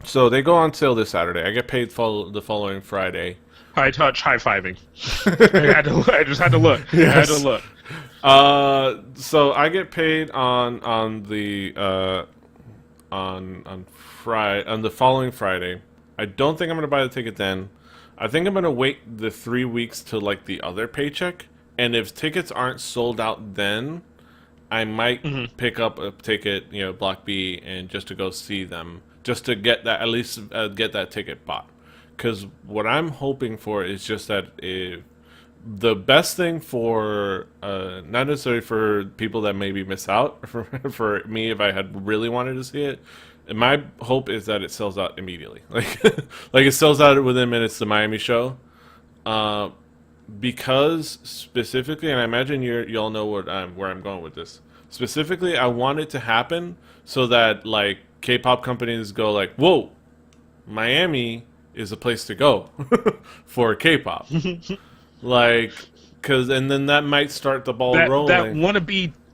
So they go on sale this Saturday. I get paid the following Friday. High touch, high fiving. I just had to look. Yes. I had to look. So I get paid on the following Friday. I don't think I'm gonna buy the ticket then. I think I'm gonna wait the 3 weeks to like the other paycheck, and if tickets aren't sold out then, I might pick up a ticket, Block B, and just to go see them, just to get that at least get that ticket bought. Because what I'm hoping for is just that the best thing for not necessarily for people that maybe miss out for me if I had really wanted to see it. My hope is that it sells out immediately, like it sells out within minutes. The Miami show, because specifically, and I imagine y'all know where I'm going with this. Specifically, I want it to happen so that like K-pop companies go like, "Whoa, Miami is a place to go for K-pop," like, and then that might start the ball rolling.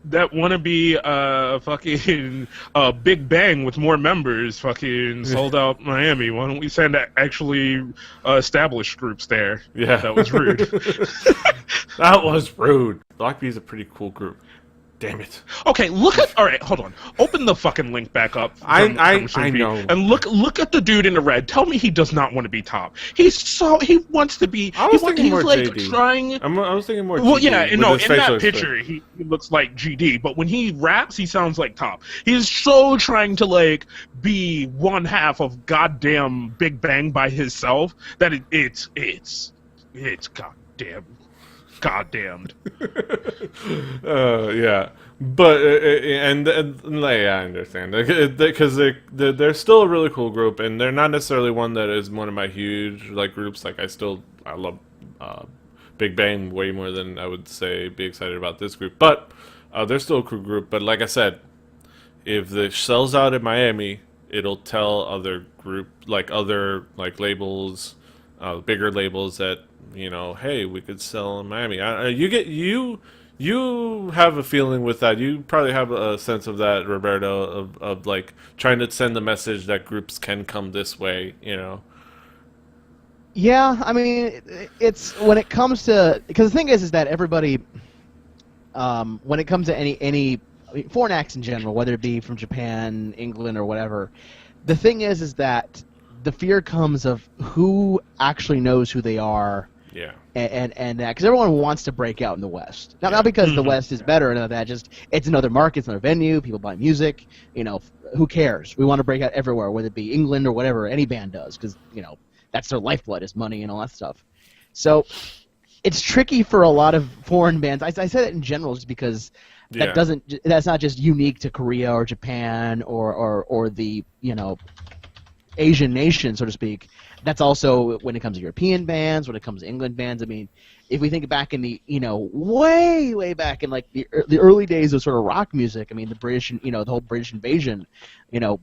That wanna be fucking Big Bang with more members fucking sold out Miami. Why don't we send actually established groups there? Yeah. That was rude. That was rude. Block B is a pretty cool group. Damn it. Okay, all right, hold on. Open the fucking link back up. I know. And look at the dude in the red. Tell me he does not want to be top. He wants to be. I was thinking more like JD. trying. I was thinking more. Well, GD, yeah, in that picture he looks like GD, but when he raps, he sounds like top. He's so trying to like be one half of goddamn Big Bang by himself that it's goddamned. Yeah, but and I understand because they're still a really cool group, and they're not necessarily one that is one of my huge like groups. Like I love Big Bang way more than I would say be excited about this group, but they're still a cool group. But like I said, if it sells out in Miami, it'll tell other labels, bigger labels that. Hey, we could sell in Miami. You have a feeling with that. You probably have a sense of that, Roberto, of like trying to send the message that groups can come this way. Yeah, I mean, it's when it comes to because the thing is that everybody, when it comes to any foreign acts in general, whether it be from Japan, England, or whatever, the thing is that the fear comes of who actually knows who they are. Yeah, and that because everyone wants to break out in the West, not because the West is better, and that just it's another market, it's another venue. People buy music, who cares? We want to break out everywhere, whether it be England or whatever. Any band does because that's their lifeblood is money and all that stuff. So it's tricky for a lot of foreign bands. I say that in general just because that's not just unique to Korea or Japan or the Asian nation, so to speak. That's also when it comes to European bands, when it comes to England bands. I mean, if we think back in the, way back in like the early days of sort of rock music, I mean, the British, the whole British invasion, the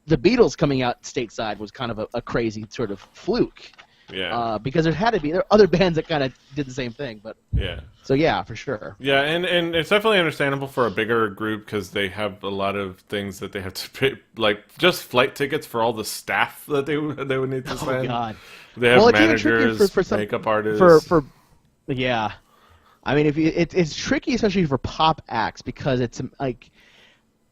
Beatles coming out stateside was kind of a crazy sort of fluke. Yeah. Because there are other bands that kind of did the same thing, but yeah. So yeah, for sure. Yeah, and it's definitely understandable for a bigger group because they have a lot of things that they have to pay, like just flight tickets for all the staff that they would need to spend. Oh God. They have it's managers, for some, makeup artists. Yeah, I mean, it's tricky, especially for pop acts because it's like.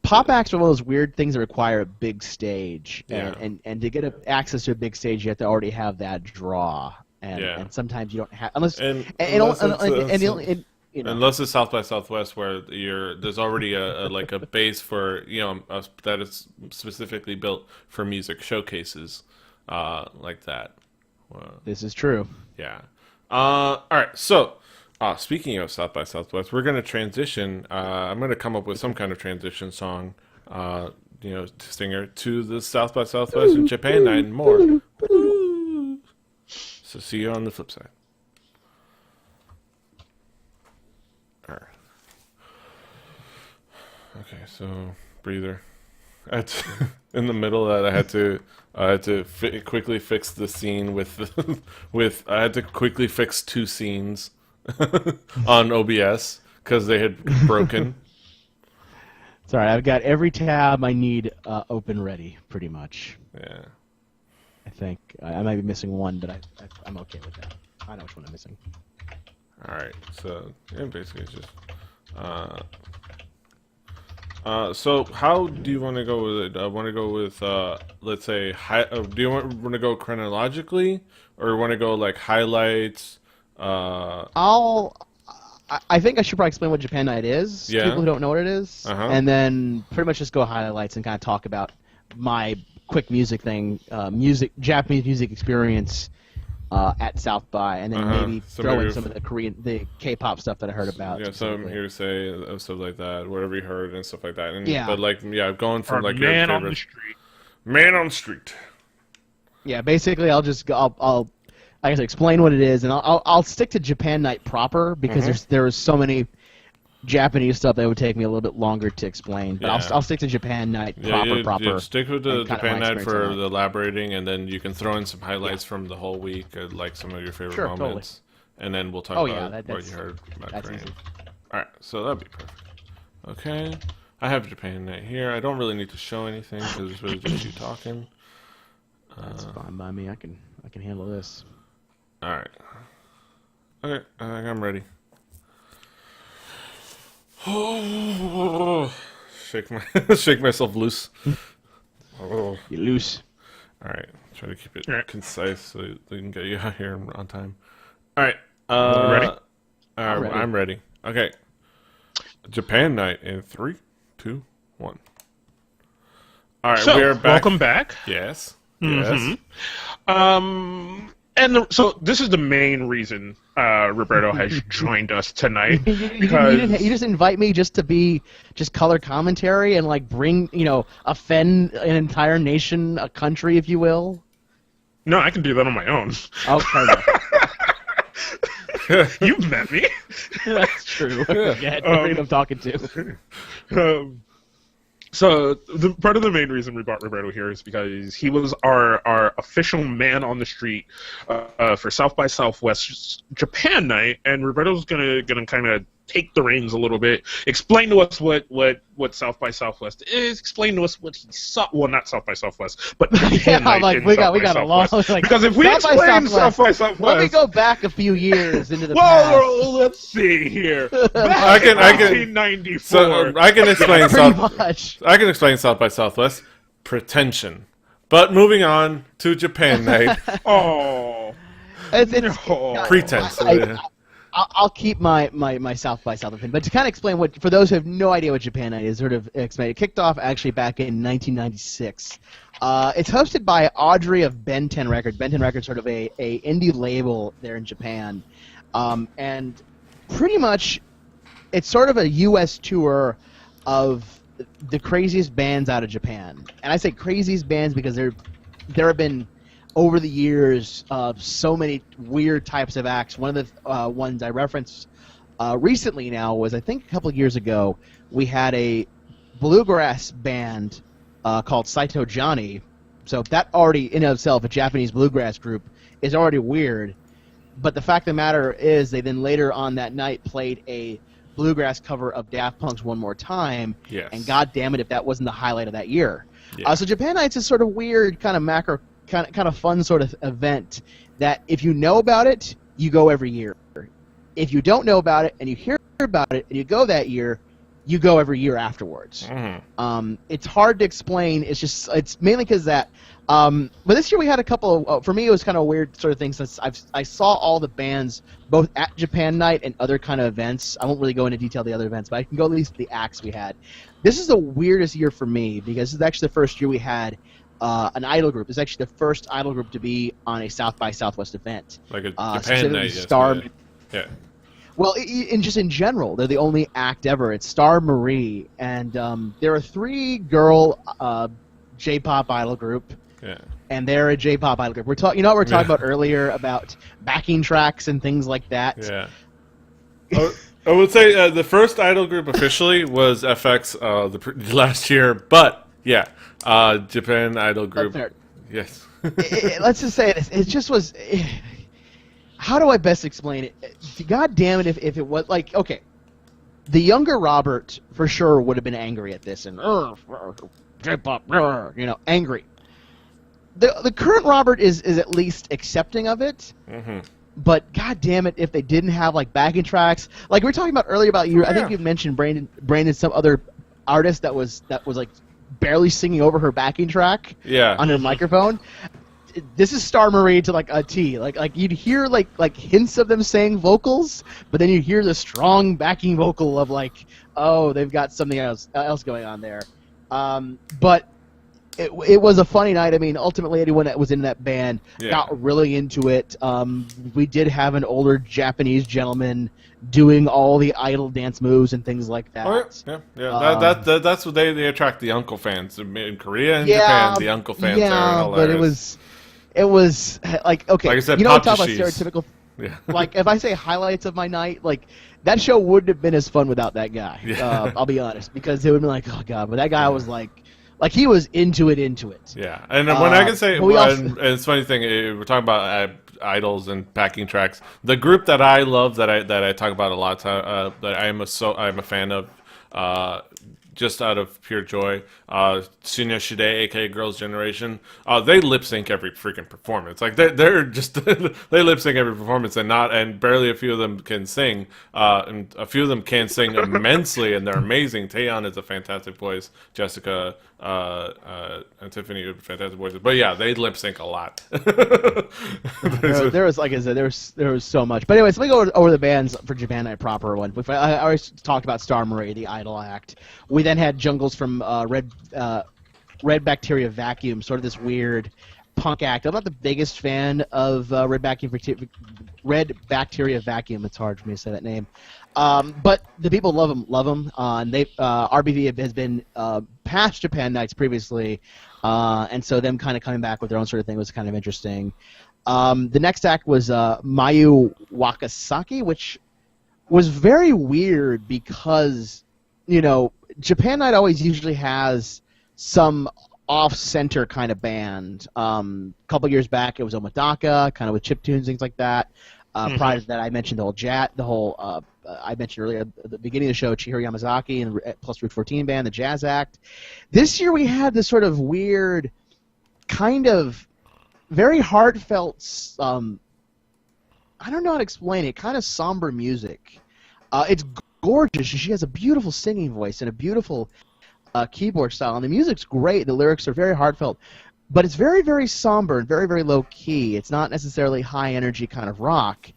Pop acts are one of those weird things that require a big stage, and to get access to a big stage, you have to already have that draw, and sometimes you don't have unless it's South by Southwest where there's already a base for that is specifically built for music showcases like that. This is true. Yeah. All right, so. Speaking of South by Southwest, we're going to transition. I'm going to come up with some kind of transition song, stinger to the South by Southwest and Japan night and more. So see you on the flip side. All right. Okay, so breather. In the middle of that, I had to quickly fix the scene with I had to quickly fix two scenes on OBS because they had broken. Sorry, I've got every tab I need open ready, pretty much. Yeah. I think I might be missing one, but I'm okay with that. I know which one I'm missing. All right, so yeah, basically it's just. So how do you want to go with it? I want to go with let's say do you want to go chronologically, or want to go like highlights? I think I should probably explain what Japan Night is to people who don't know what it is, and then pretty much just go highlights and kind of talk about my quick music thing, Japanese music experience at South by, and then maybe throw in some of the K-pop stuff that I heard about. Yeah, some hearsay stuff like that, whatever you heard and stuff like that. And, yeah, but like going from like man on the street. Man on the street. Yeah, basically I'll I guess explain what it is, and I'll stick to Japan Night proper because there's so many Japanese stuff that would take me a little bit longer to explain. But I'll stick to Japan Night proper. You stick with the Japan Night for the elaborating, and then you can throw in some highlights from the whole week, like some of your favorite moments, and then we'll talk about what you heard about Korean. Easy. All right, so that'd be perfect. Okay, I have Japan Night here. I don't really need to show anything because it's really just you talking. That's fine by me. I can handle this. All right. Okay, I think I'm ready. Shake myself loose. You're loose. All right, try to keep it concise so we can get you out here on time. All right, ready? I'm ready. Okay, Japan Night in 3, 2, 1. All right, so, we are back. Welcome back. Yes. Yes. So this is the main reason Roberto has joined us tonight. You just invite me just to be color commentary and like bring offend an entire nation, a country, if you will. No, I can do that on my own. Okay. You've met me. That's true. Yeah, I'm talking to. So part of the main reason we brought Roberto here is because he was our official man on the street for South by Southwest Japan Night, and Roberto's gonna kind of take the reins a little bit, explain to us what South by Southwest is, explain to us what he saw. Well, not South by Southwest, but Japan Night like we got a long because if we explain South by Southwest, let me go back a few years into the past. Well, let's see here. I can 1994. So I can explain I can explain South by Southwest pretension. But moving on to Japan Night. It's pretense. I'll keep my South by Southwest, but to kind of explain what, for those who have no idea what Japan Night is, sort of explain. It kicked off actually back in 1996. It's hosted by Audrey of Ben 10 Records. Ben 10 Records, sort of a indie label there in Japan, and pretty much it's sort of a U.S. tour of the craziest bands out of Japan. And I say craziest bands because there have been, over the years, so many weird types of acts. One of the ones I referenced recently now was, I think a couple of years ago, we had a bluegrass band called Saito Johnny. So that already, in itself, a Japanese bluegrass group, is already weird. But the fact of the matter is, they then later on that night played a bluegrass cover of Daft Punk's One More Time. Yes. And god damn it if that wasn't the highlight of that year. Yeah. So Japan Night's is sort of weird, kind of macro, kind of fun sort of event that if you know about it, you go every year. If you don't know about it and you hear about it and you go that year, you go every year afterwards. Mm-hmm. It's hard to explain. It's mainly because that. But this year we had a couple of. For me, it was kind of a weird sort of thing since I saw all the bands both at Japan Night and other kind of events. I won't really go into detail the other events, but I can go at least the acts we had. This is the weirdest year for me because this is actually the first year we had an idol group. It's actually the first idol group to be on a South by Southwest event. Like a Japan Night. Star. Yeah. Well, just in general, they're the only act ever. It's Star Marie, and there are 3 girl J-pop idol group. Yeah. and they're a J-pop idol group. We're talking, you know what we're talking about earlier about backing tracks and things like that. Yeah. I would say the first idol group officially was FX last year, but yeah, Japan idol group. Yes. Let's just say this. It just was. How do I best explain it? God damn it! If it was like, okay, the younger Robert for sure would have been angry at this and J-pop, angry. The current Robert is at least accepting of it. Mm-hmm. But god damn it, if they didn't have like backing tracks, like we were talking about earlier about you, I think you mentioned Brandon, some other artist that was like barely singing over her backing track on her microphone. This is Star Marie to like a T. Like you'd hear like hints of them saying vocals, but then you hear the strong backing vocal of like, oh, they've got something else going on there. But it was a funny night. I mean, ultimately, anyone that was in that band got really into it. We did have an older Japanese gentleman doing all the idol dance moves and things like that. Oh, yeah. That's what they attract the uncle fans in Korea and Japan. The uncle fans are hilarious. But it was like, okay, like I said, you know what I'm talking about stereotypical. Yeah. Like if I say highlights of my night, like that show wouldn't have been as fun without that guy. Yeah. I'll be honest, because it would have been like, oh god, but that guy was like he was into it. Yeah, and when I can say, and it's a funny thing, we're talking about idols and backing tracks. The group that I love, that I talk about a lot, that I'm a fan of, just out of pure joy, Sunya Shide, aka Girls' Generation, they lip sync every freaking performance. Like they're just they lip sync every performance, and barely a few of them can sing. And a few of them can sing immensely, and they're amazing. Taeyeon is a fantastic voice. Jessica and Tiffany are fantastic voices. But yeah, they lip sync a lot. there was, like I said, there was so much. But anyways, let me go over the bands for Japan Night proper one. I already talked about Star Marie, the idol act. We then had Jungles from Red Bacteria Vacuum, sort of this weird punk act. I'm not the biggest fan of Red Bacteria Vacuum. It's hard for me to say that name. But the people love them. And they RBV has been past Japan Nights previously, and so them kind of coming back with their own sort of thing was kind of interesting. The next act was Mayu Wakasaki, which was very weird because, Japan Night always usually has some off-center kind of band. A couple years back, it was Omadaka, kind of with chiptunes, things like that. Prior to that, I mentioned I mentioned earlier at the beginning of the show, Chihiro Yamazaki and plus Route 14 band, the Jazz Act. This year we had this sort of weird, kind of very heartfelt, I don't know how to explain it, kind of somber music. It's gorgeous. She has a beautiful singing voice and a beautiful keyboard style, and the music's great. The lyrics are very heartfelt, but it's very, very somber and very, very low key. It's not necessarily high energy kind of rock,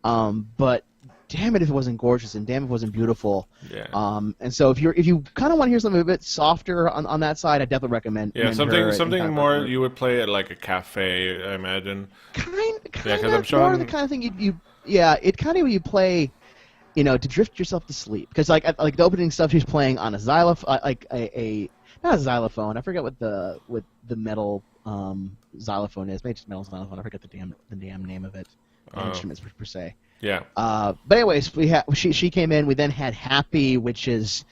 but damn it if it wasn't gorgeous, and damn it if it wasn't beautiful. Yeah. And so if you kind of want to hear something a bit softer on that side, I definitely recommend. Yeah, something more you would play at like a cafe, I imagine. Kind of more the kind of thing it kind of you play, to drift yourself to sleep, because like the opening stuff she's playing on a xylophone, like not a xylophone. I forget what the metal xylophone is. Maybe just metal xylophone. I forget the damn name of it. Instruments per se. Yeah. But anyways, she came in. We then had Happy, which is,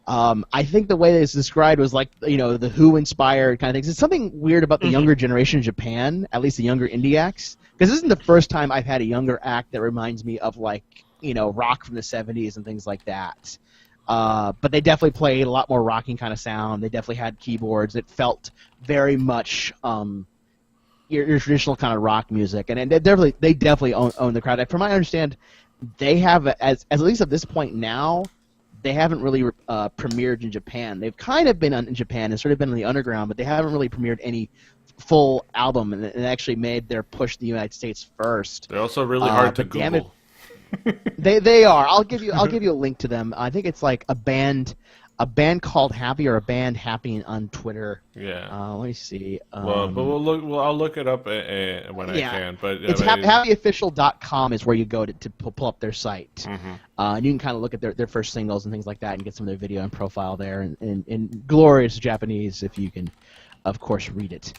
I think the way it's described was like the Who inspired kind of things. It's something weird about the younger generation in Japan, at least the younger indie acts, because this isn't the first time I've had a younger act that reminds me of like rock from the 70s and things like that. But they definitely played a lot more rocking kind of sound. They definitely had keyboards. It felt very much your traditional kind of rock music, and they definitely own the crowd. From what I understand, they have, as at least at this point now, they haven't really premiered in Japan. They've kind of been in Japan and sort of been in the underground, but they haven't really premiered any full album, and actually made their push to the United States first. They're also really hard to Google. They are. I'll give you a link to them. I think it's like a band called Happy, or a band Happy on Twitter. Yeah. Let me see. But I'll look it up when I can. But it's happyofficial.com is where you go to pull up their site. Mm-hmm. And you can kind of look at their first singles and things like that, and get some of their video and profile there in glorious Japanese, if you can, of course, read it.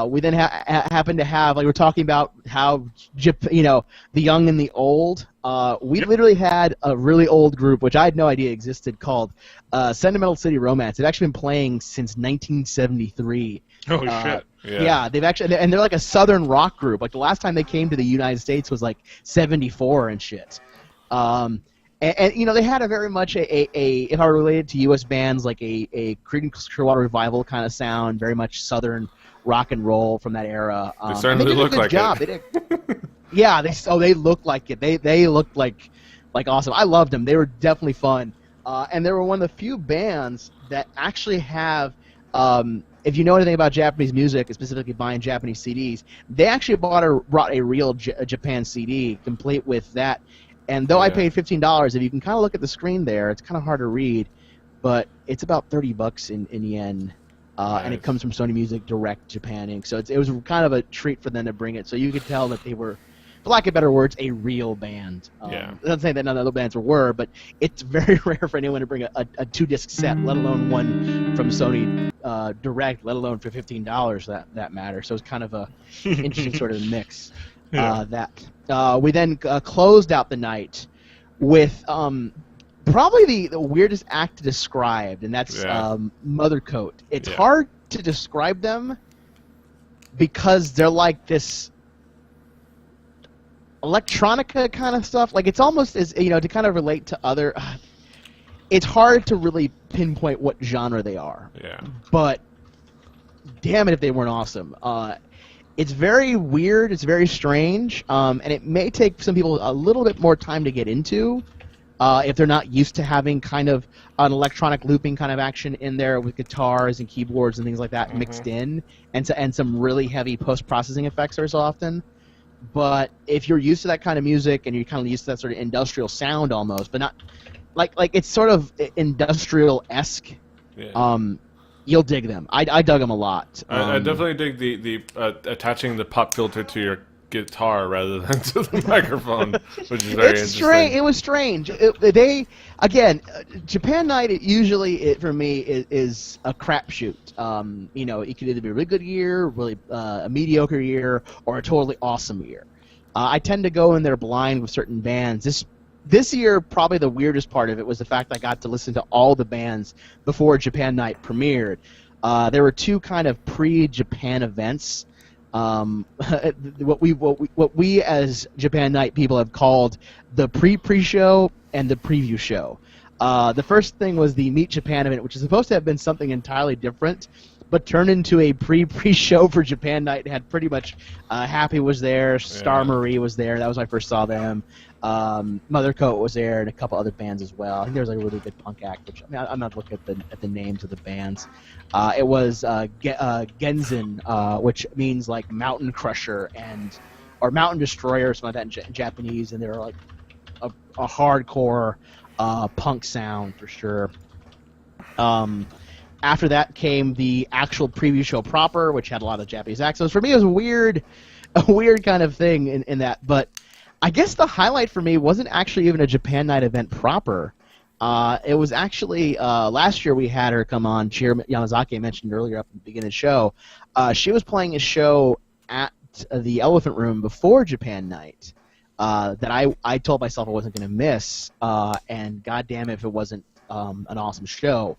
We then happen to have, like we're talking about how the young and the old. We literally had a really old group, which I had no idea existed, called Sentimental City Romance. They've actually been playing since 1973. Oh shit! Yeah, they've actually, and they're like a southern rock group. Like the last time they came to the United States was like '74 and shit. And they had a very much a if I were related to U.S. bands, like a Creedence Clearwater Revival kind of sound, very much southern rock and roll from that era. They certainly look like job. it. Yeah, they looked like it. They looked like awesome. I loved them. They were definitely fun. And they were one of the few bands that actually have, if you know anything about Japanese music, specifically buying Japanese CDs, they actually brought a real Japan CD, complete with that. And though I paid $15, if you can kind of look at the screen there, it's kind of hard to read, but it's about $30 in yen. Nice. And it comes from Sony Music Direct Japan Inc. So it was kind of a treat for them to bring it. So you could tell that they were, for lack of better words, a real band. Not saying that none of the other bands were, but it's very rare for anyone to bring a 2-disc set, let alone one from Sony Direct, let alone for $15 that matter. So it's kind of a interesting sort of mix. We then closed out the night with probably the weirdest act to describe, and that's Mother Coat. It's hard to describe them because they're like this electronica kind of stuff. Like it's almost as to kind of relate to other. It's hard to really pinpoint what genre they are. Yeah. But damn it if they weren't awesome. It's very weird. It's very strange, and it may take some people a little bit more time to get into. If they're not used to having kind of an electronic looping kind of action in there with guitars and keyboards and things like that mixed in, and some really heavy post-processing effects every so often. But if you're used to that kind of music and you're kind of used to that sort of industrial sound almost, but not like it's sort of industrial-esque, you'll dig them. I dug them a lot. I definitely dig the attaching the pop filter to your guitar rather than to the microphone, which is very interesting. It was strange. Japan Night. For me is a crapshoot. It could either be a really good year, really a mediocre year, or a totally awesome year. I tend to go in there blind with certain bands. This year, probably the weirdest part of it was the fact I got to listen to all the bands before Japan Night premiered. There were two kind of pre-Japan events. What we as Japan Night people have called the pre-show and the preview show. The first thing was the Meet Japan event, which is supposed to have been something entirely different, but turned into a pre-show for Japan Night. It had pretty much Happy was there, Star Marie was there. That was when I first saw them. Mother Coat was there, and a couple other bands as well. I think there was a really good punk act. Which I'm not looking at the names of the bands. It was Genzin, which means like mountain crusher or mountain destroyer or something like that in Japanese, and they're like a hardcore punk sound for sure. After that came the actual preview show proper, which had a lot of Japanese accents. For me, it was a weird kind of thing in that, but I guess the highlight for me wasn't actually even a Japan Night event proper. It was actually last year we had her come on. Chihiro Yamazaki mentioned earlier up at the beginning of the show. She was playing a show at the Elephant Room before Japan Night that I told myself I wasn't going to miss, and goddamn if it wasn't an awesome show.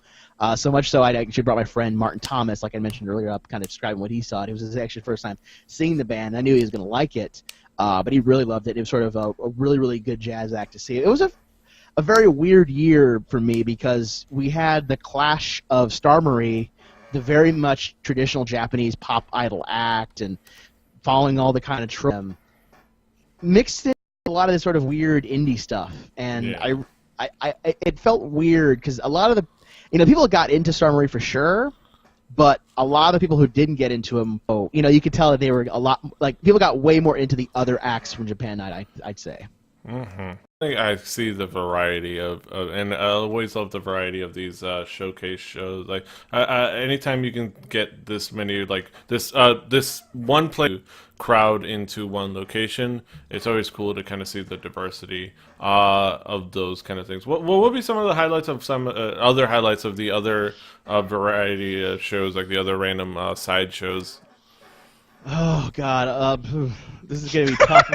So much so I actually brought my friend Martin Thomas, like I mentioned earlier, up kind of describing what he saw. It was actually the first time seeing the band. I knew he was going to like it. But he really loved it. It was sort of a really, really good jazz act to see. It was a very weird year for me because we had the clash of Star Marie, the very much traditional Japanese pop idol act, and following all the kind of tropes, mixed in a lot of this sort of weird indie stuff. And it felt weird because a lot of the people got into Star Marie for sure. But a lot of people who didn't get into them, you could tell that they were a lot like people got way more into the other acts from Japan Night. I'd say. Mm-hmm. I think I see the variety and I always love the variety of these showcase shows. Like anytime you can get this many like this one play crowd into one location, it's always cool to kind of see the diversity of those kind of things. What would be some of the highlights of some other highlights of the other variety shows, like the other random side shows? Oh God, this is gonna be tough.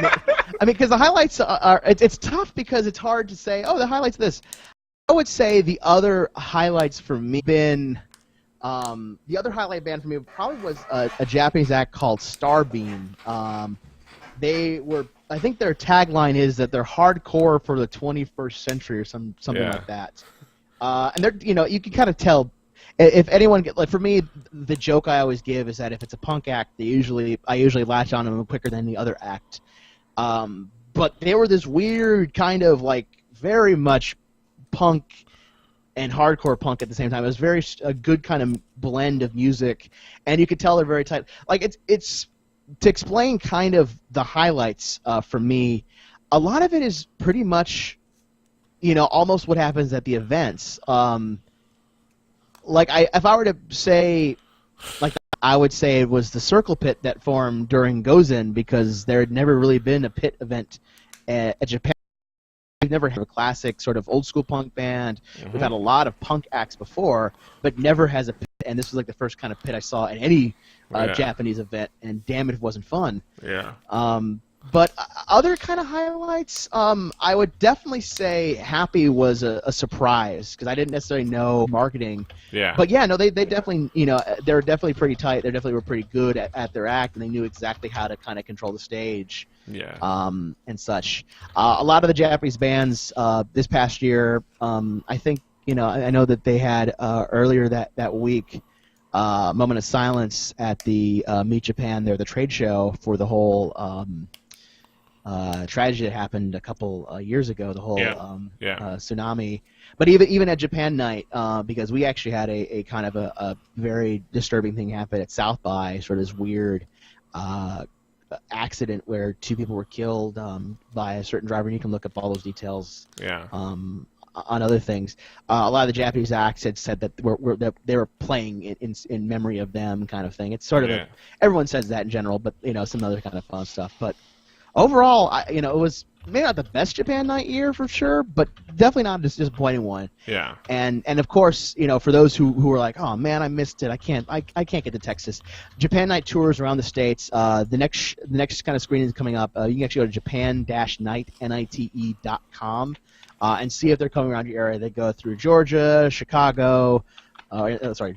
I mean, because the highlights it's tough because it's hard to say. Oh, the highlights of this. I would say the other highlights for me been the other highlight band for me probably was a Japanese act called Starbeam. They were, I think their tagline is that they're hardcore for the 21st century or something Yeah. like that. And they're, you can kind of tell if anyone like for me, the joke I always give is that if it's a punk act, I usually latch on them quicker than the other act. But they were this weird kind of like very much punk and hardcore punk at the same time. It was a good kind of blend of music, and you could tell they're very tight. Like it's to explain kind of the highlights for me. A lot of it is pretty much, almost what happens at the events. If I were to say, I would say it was the Circle Pit that formed during Gozen because there had never really been a pit event at Japan. We've never had a classic sort of old school punk band. Mm-hmm. We've had a lot of punk acts before, but never has a pit. And this was like the first kind of pit I saw at any Japanese event, and damn it, it wasn't fun. Yeah. But other kind of highlights, I would definitely say Happy was a surprise because I didn't necessarily know marketing. Yeah. But yeah, no, they definitely, they're definitely pretty tight. They definitely were pretty good at their act, and they knew exactly how to kind of control the stage. Yeah. And such. A lot of the Japanese bands this past year, I think, I know that they had earlier that week. Moment of silence at the Meet Japan there, the trade show for the whole tragedy that happened a couple years ago, the whole tsunami. But even at Japan Night, because we actually had a kind of a very disturbing thing happen at South by, sort of this weird accident where 2 people were killed by a certain driver, and you can look up all those details. Yeah. On other things, a lot of the Japanese acts had said that that they were playing in memory of them, kind of thing. It's sort of everyone says that in general, but some other kind of fun stuff. But overall, it was maybe not the best Japan Night year for sure, but definitely not a disappointing one. Yeah. And of course, for those who were like, oh man, I missed it, I can't get to Texas. Japan Night tours around the states. The next kind of screening is coming up. You can actually go to japan-nite.com. And see if they're coming around your area. They go through Georgia, Chicago,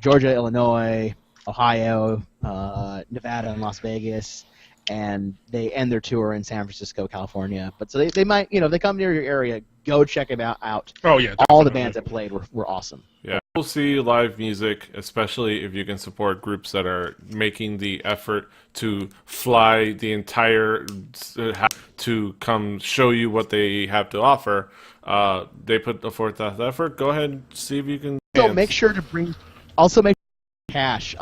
Georgia, Illinois, Ohio, Nevada, and Las Vegas, and they end their tour in San Francisco, California. But so they might, if they come near your area, go check them out. Oh yeah, definitely. All the bands that played were awesome. Yeah, we'll see live music, especially if you can support groups that are making the effort to fly the entire to come show you what they have to offer. They put forth that effort. Go ahead and see if you can. So make sure to bring cash.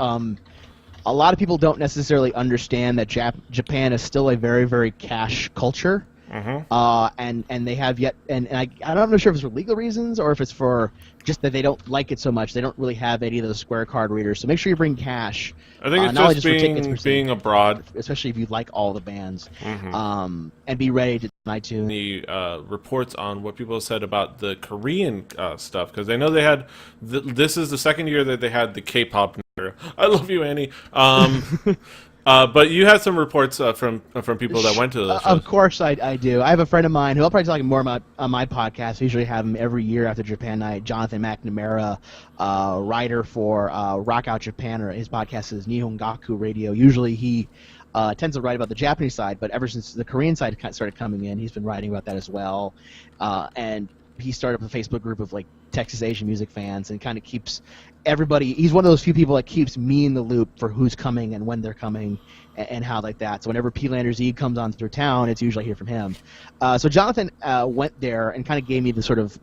A lot of people don't necessarily understand that Japan is still a very, very cash culture. Mm-hmm. And they have yet, and I'm not sure if it's for legal reasons or if it's for just that they don't like it so much. They don't really have any of those Square card readers. So make sure you bring cash. I think it's just being abroad, especially if you like all the bands. Mm-hmm. And be ready to iTunes. The reports on what people said about the Korean stuff, because I know they had. This is the second year that they had the K-pop. I love you, Annie. But you had some reports from people that went to those shows. Of course I do. I have a friend of mine who I'll probably talk more about on my podcast. I usually have him every year after Japan Night, Jonathan McNamara, writer for Rock Out Japan, or his podcast is Nihongaku Radio. Usually he tends to write about the Japanese side, but ever since the Korean side started coming in, he's been writing about that as well. And he started up a Facebook group of like Texas Asian music fans and kind of keeps everybody. He's one of those few people that keeps me in the loop for who's coming and when they're coming and how like that. So whenever P-Landers E comes on through town, it's usually hear from him. So Jonathan went there and kind of gave me the sort of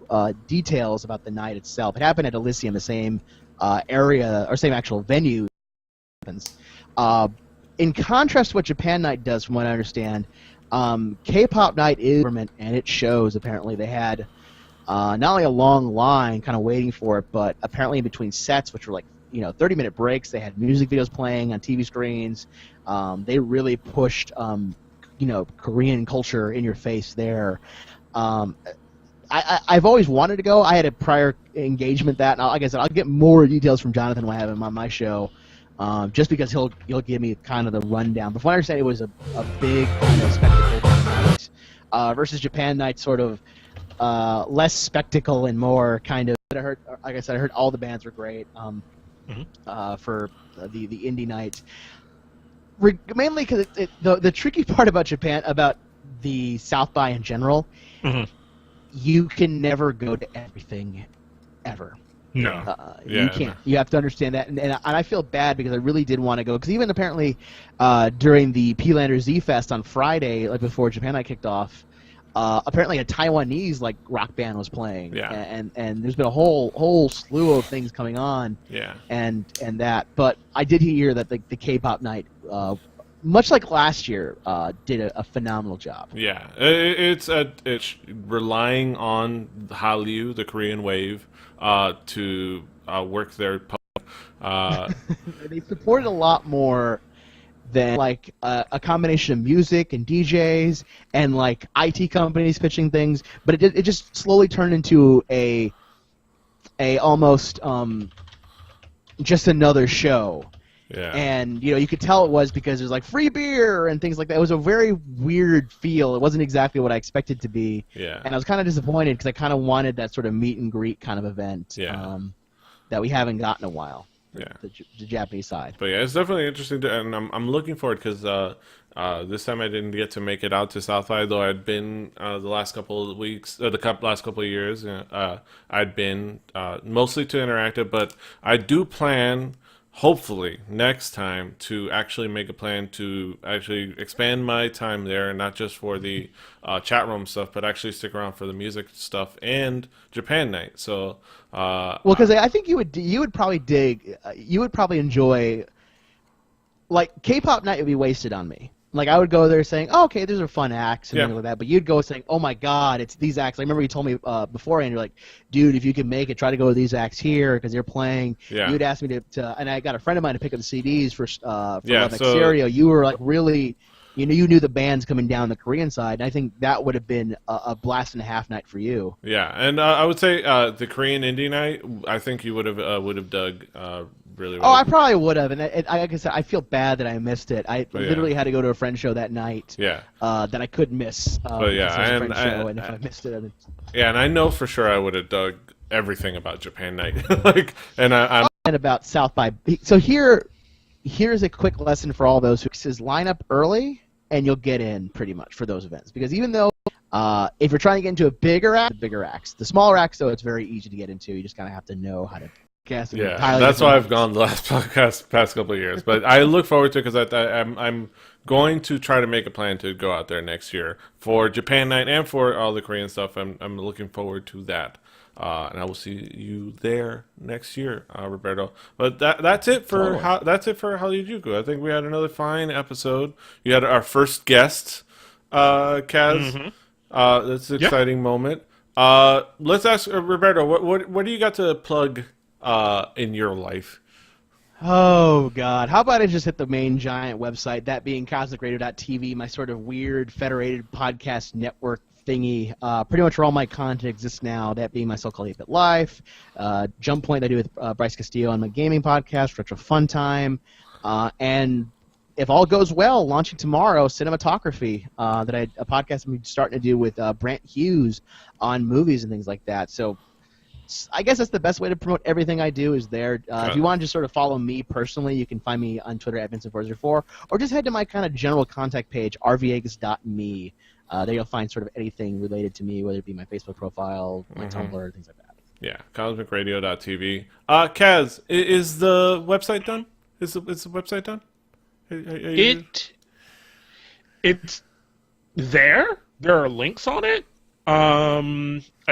details about the night itself. It happened at Elysium, the same area or same actual venue. In contrast to what Japan Night does, from what I understand, K-pop Night is government, and it shows. Apparently, they had not only a long line kind of waiting for it, but apparently in between sets, which were like 30-minute breaks, they had music videos playing on TV screens. They really pushed Korean culture in your face there. I've always wanted to go. I had a prior engagement that, and like I said, I'll get more details from Jonathan when I have him on my show. just because he'll give me kind of the rundown. But from what I understand, it was a big kind of spectacle night, versus Japan night, sort of less spectacle and more kind of. I heard, like I said, I heard all the bands were great for the indie night. Mainly because the tricky part about Japan, about the South by in general, you can never go to everything, ever. No. You can't. You have to understand that. And I feel bad because I really did want to go. Because even apparently during the P-Lander Z-Fest on Friday, like before Japan Night kicked off, apparently a Taiwanese like rock band was playing. Yeah. And there's been a whole slew of things coming on. Yeah. And that. But I did hear that the K-pop night, much like last year, did a phenomenal job. Yeah. It's relying on Hallyu, the Korean wave, to work their They supported a lot more than like a combination of music and DJs and like IT companies pitching things, but it just slowly turned into a almost just another show. Yeah. And you could tell it was because there's like free beer and things like that. It was a very weird feel. It wasn't exactly what I expected to be. Yeah. And I was kind of disappointed because I kind of wanted that sort of meet and greet kind of event that we haven't gotten in a while. Yeah. The Japanese side. But yeah, it's definitely interesting, and I'm looking forward because this time I didn't get to make it out to South by, though I'd been the last couple of weeks, last couple of years. I'd been mostly to Interactive, but I do plan, hopefully next time, to actually make a plan to actually expand my time there, and not just for the chat room stuff, but actually stick around for the music stuff and Japan night. So well, because I think you would probably dig, you would probably enjoy, like K-pop night would be wasted on me. Like I would go there saying, "Oh, okay, these are fun acts," and things like that. But you'd go saying, "Oh my God, it's these acts." I remember you told me beforehand, you're like, "Dude, if you can make it, try to go to these acts here because they're playing." Yeah. You'd ask me to, and I got a friend of mine to pick up the CDs for Yeah, Love Stereo. You were like really, you knew the bands coming down the Korean side, and I think that would have been a blast and a half night for you. Yeah, and I would say the Korean indie night, I think you would have dug really well. Oh, I probably would have, and like I said, I feel bad that I missed it. I literally had to go to a friend's show that night. Yeah. That I couldn't miss. But yeah, and if I missed it, yeah, and I know for sure I would have dug everything about Japan night. Like, and I'm about South by. So here's a quick lesson for all those who says line up early and you'll get in pretty much for those events, because even though if you're trying to get into a bigger acts, the smaller acts, though, it's very easy to get into. You just kind of have to know how to. Yeah, that's why I've gone the past couple of years. But I look forward to it because I'm going to try to make a plan to go out there next year for Japan night and for all the Korean stuff. I'm looking forward to that, and I will see you there next year, Roberto. But that's it for Hallyujuku. I think we had another fine episode. You had our first guest, Kaz. That's an exciting moment. Let's ask Roberto. What do you got to plug in your life? Oh, God. How about I just hit the main giant website, that being CosmicRadio.tv, my sort of weird federated podcast network thingy. Pretty much where all my content exists now, that being my so-called 8-Bit Life, Jump Point I do with Bryce Castillo on my gaming podcast, Retro Fun Time, and if all goes well, launching tomorrow, Cinematography, a podcast I'm starting to do with Brant Hughes on movies and things like that. So I guess that's the best way to promote everything I do is there. If you want to just sort of follow me personally, you can find me on Twitter at Vincent404, or just head to my kind of general contact page, rvegas.me. There you'll find sort of anything related to me, whether it be my Facebook profile, my Tumblr, things like that. Yeah, CosmicRadio.tv. Kaz, is the website done? Is the website done? It's there. There are links on it. I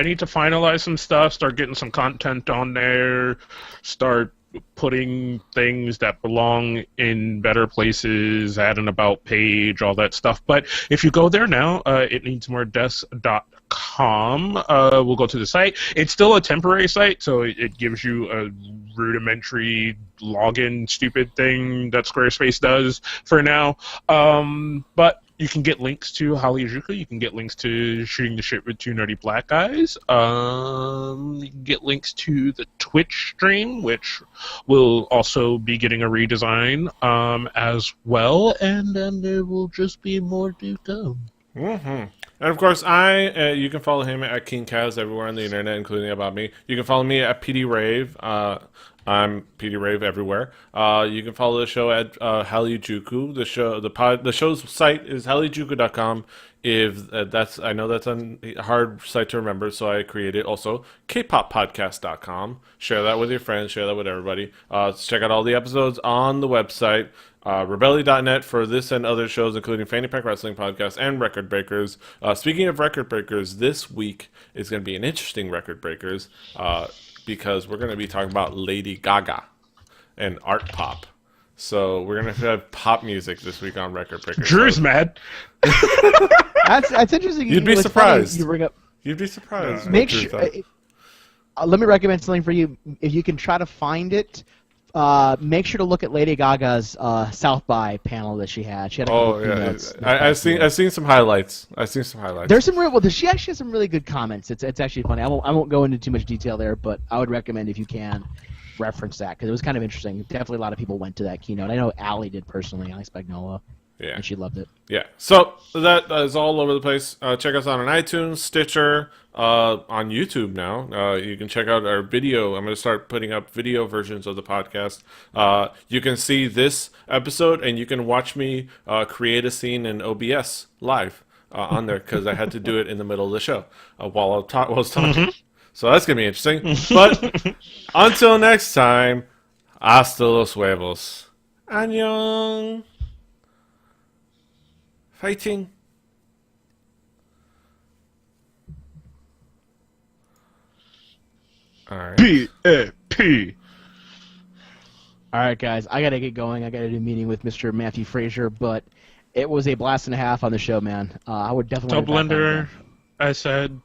need to finalize some stuff, start getting some content on there, start putting things that belong in better places, add an about page, all that stuff. But if you go there now, itneedsmoredesk.com, we'll go to the site. It's still a temporary site, so it gives you a rudimentary login stupid thing that Squarespace does for now. But You can get links to Hallyujuku. You can get links to Shooting the Shit with Two Nerdy Black Guys. You can get links to the Twitch stream, which will also be getting a redesign as well. And then there will just be more to come. Mm-hmm. And of course, you can follow him at King Kaz everywhere on the internet, including About Me. You can follow me at PD Rave. I'm PD Rave everywhere. You can follow the show at Hallyujuku. The show's site is hallyujuku.com. If I know that's a hard site to remember, so I created also kpoppodcast.com. Share that with your friends. Share that with everybody. Check out all the episodes on the website. Rebelli.net for this and other shows, including Fanny Pack Wrestling Podcast and Record Breakers. Speaking of Record Breakers, this week is going to be an interesting Record Breakers because we're going to be talking about Lady Gaga and art pop. So we're going to have pop music this week on Record Breakers. Drew's mad. That's interesting. You'd be surprised. You bring up. You'd be surprised. Make sure. Let me recommend something for you. If you can try to find it, make sure to look at Lady Gaga's South by panel that she had. She had a couple keynotes. I've seen some highlights. There's some real. She actually has some really good comments. It's actually funny. I won't go into too much detail there, but I would recommend if you can reference that because it was kind of interesting. Definitely a lot of people went to that keynote. I know Allie did personally, Allie Spagnola. Yeah. And she loved it. Yeah. So that is all over the place. Check us out on iTunes, Stitcher, on YouTube now. You can check out our video. I'm going to start putting up video versions of the podcast. You can see this episode, and you can watch me create a scene in OBS live on there because I had to do it in the middle of the show while I was talking. Mm-hmm. So that's going to be interesting. But until next time, hasta los huevos. Annyeong. Fighting. All right. P-A-P. All right, guys. I got to get going. I got to do a meeting with Mr. Matthew Frazier, but it was a blast and a half on the show, man. I would definitely... Tell Blender I said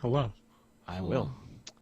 hello. I will.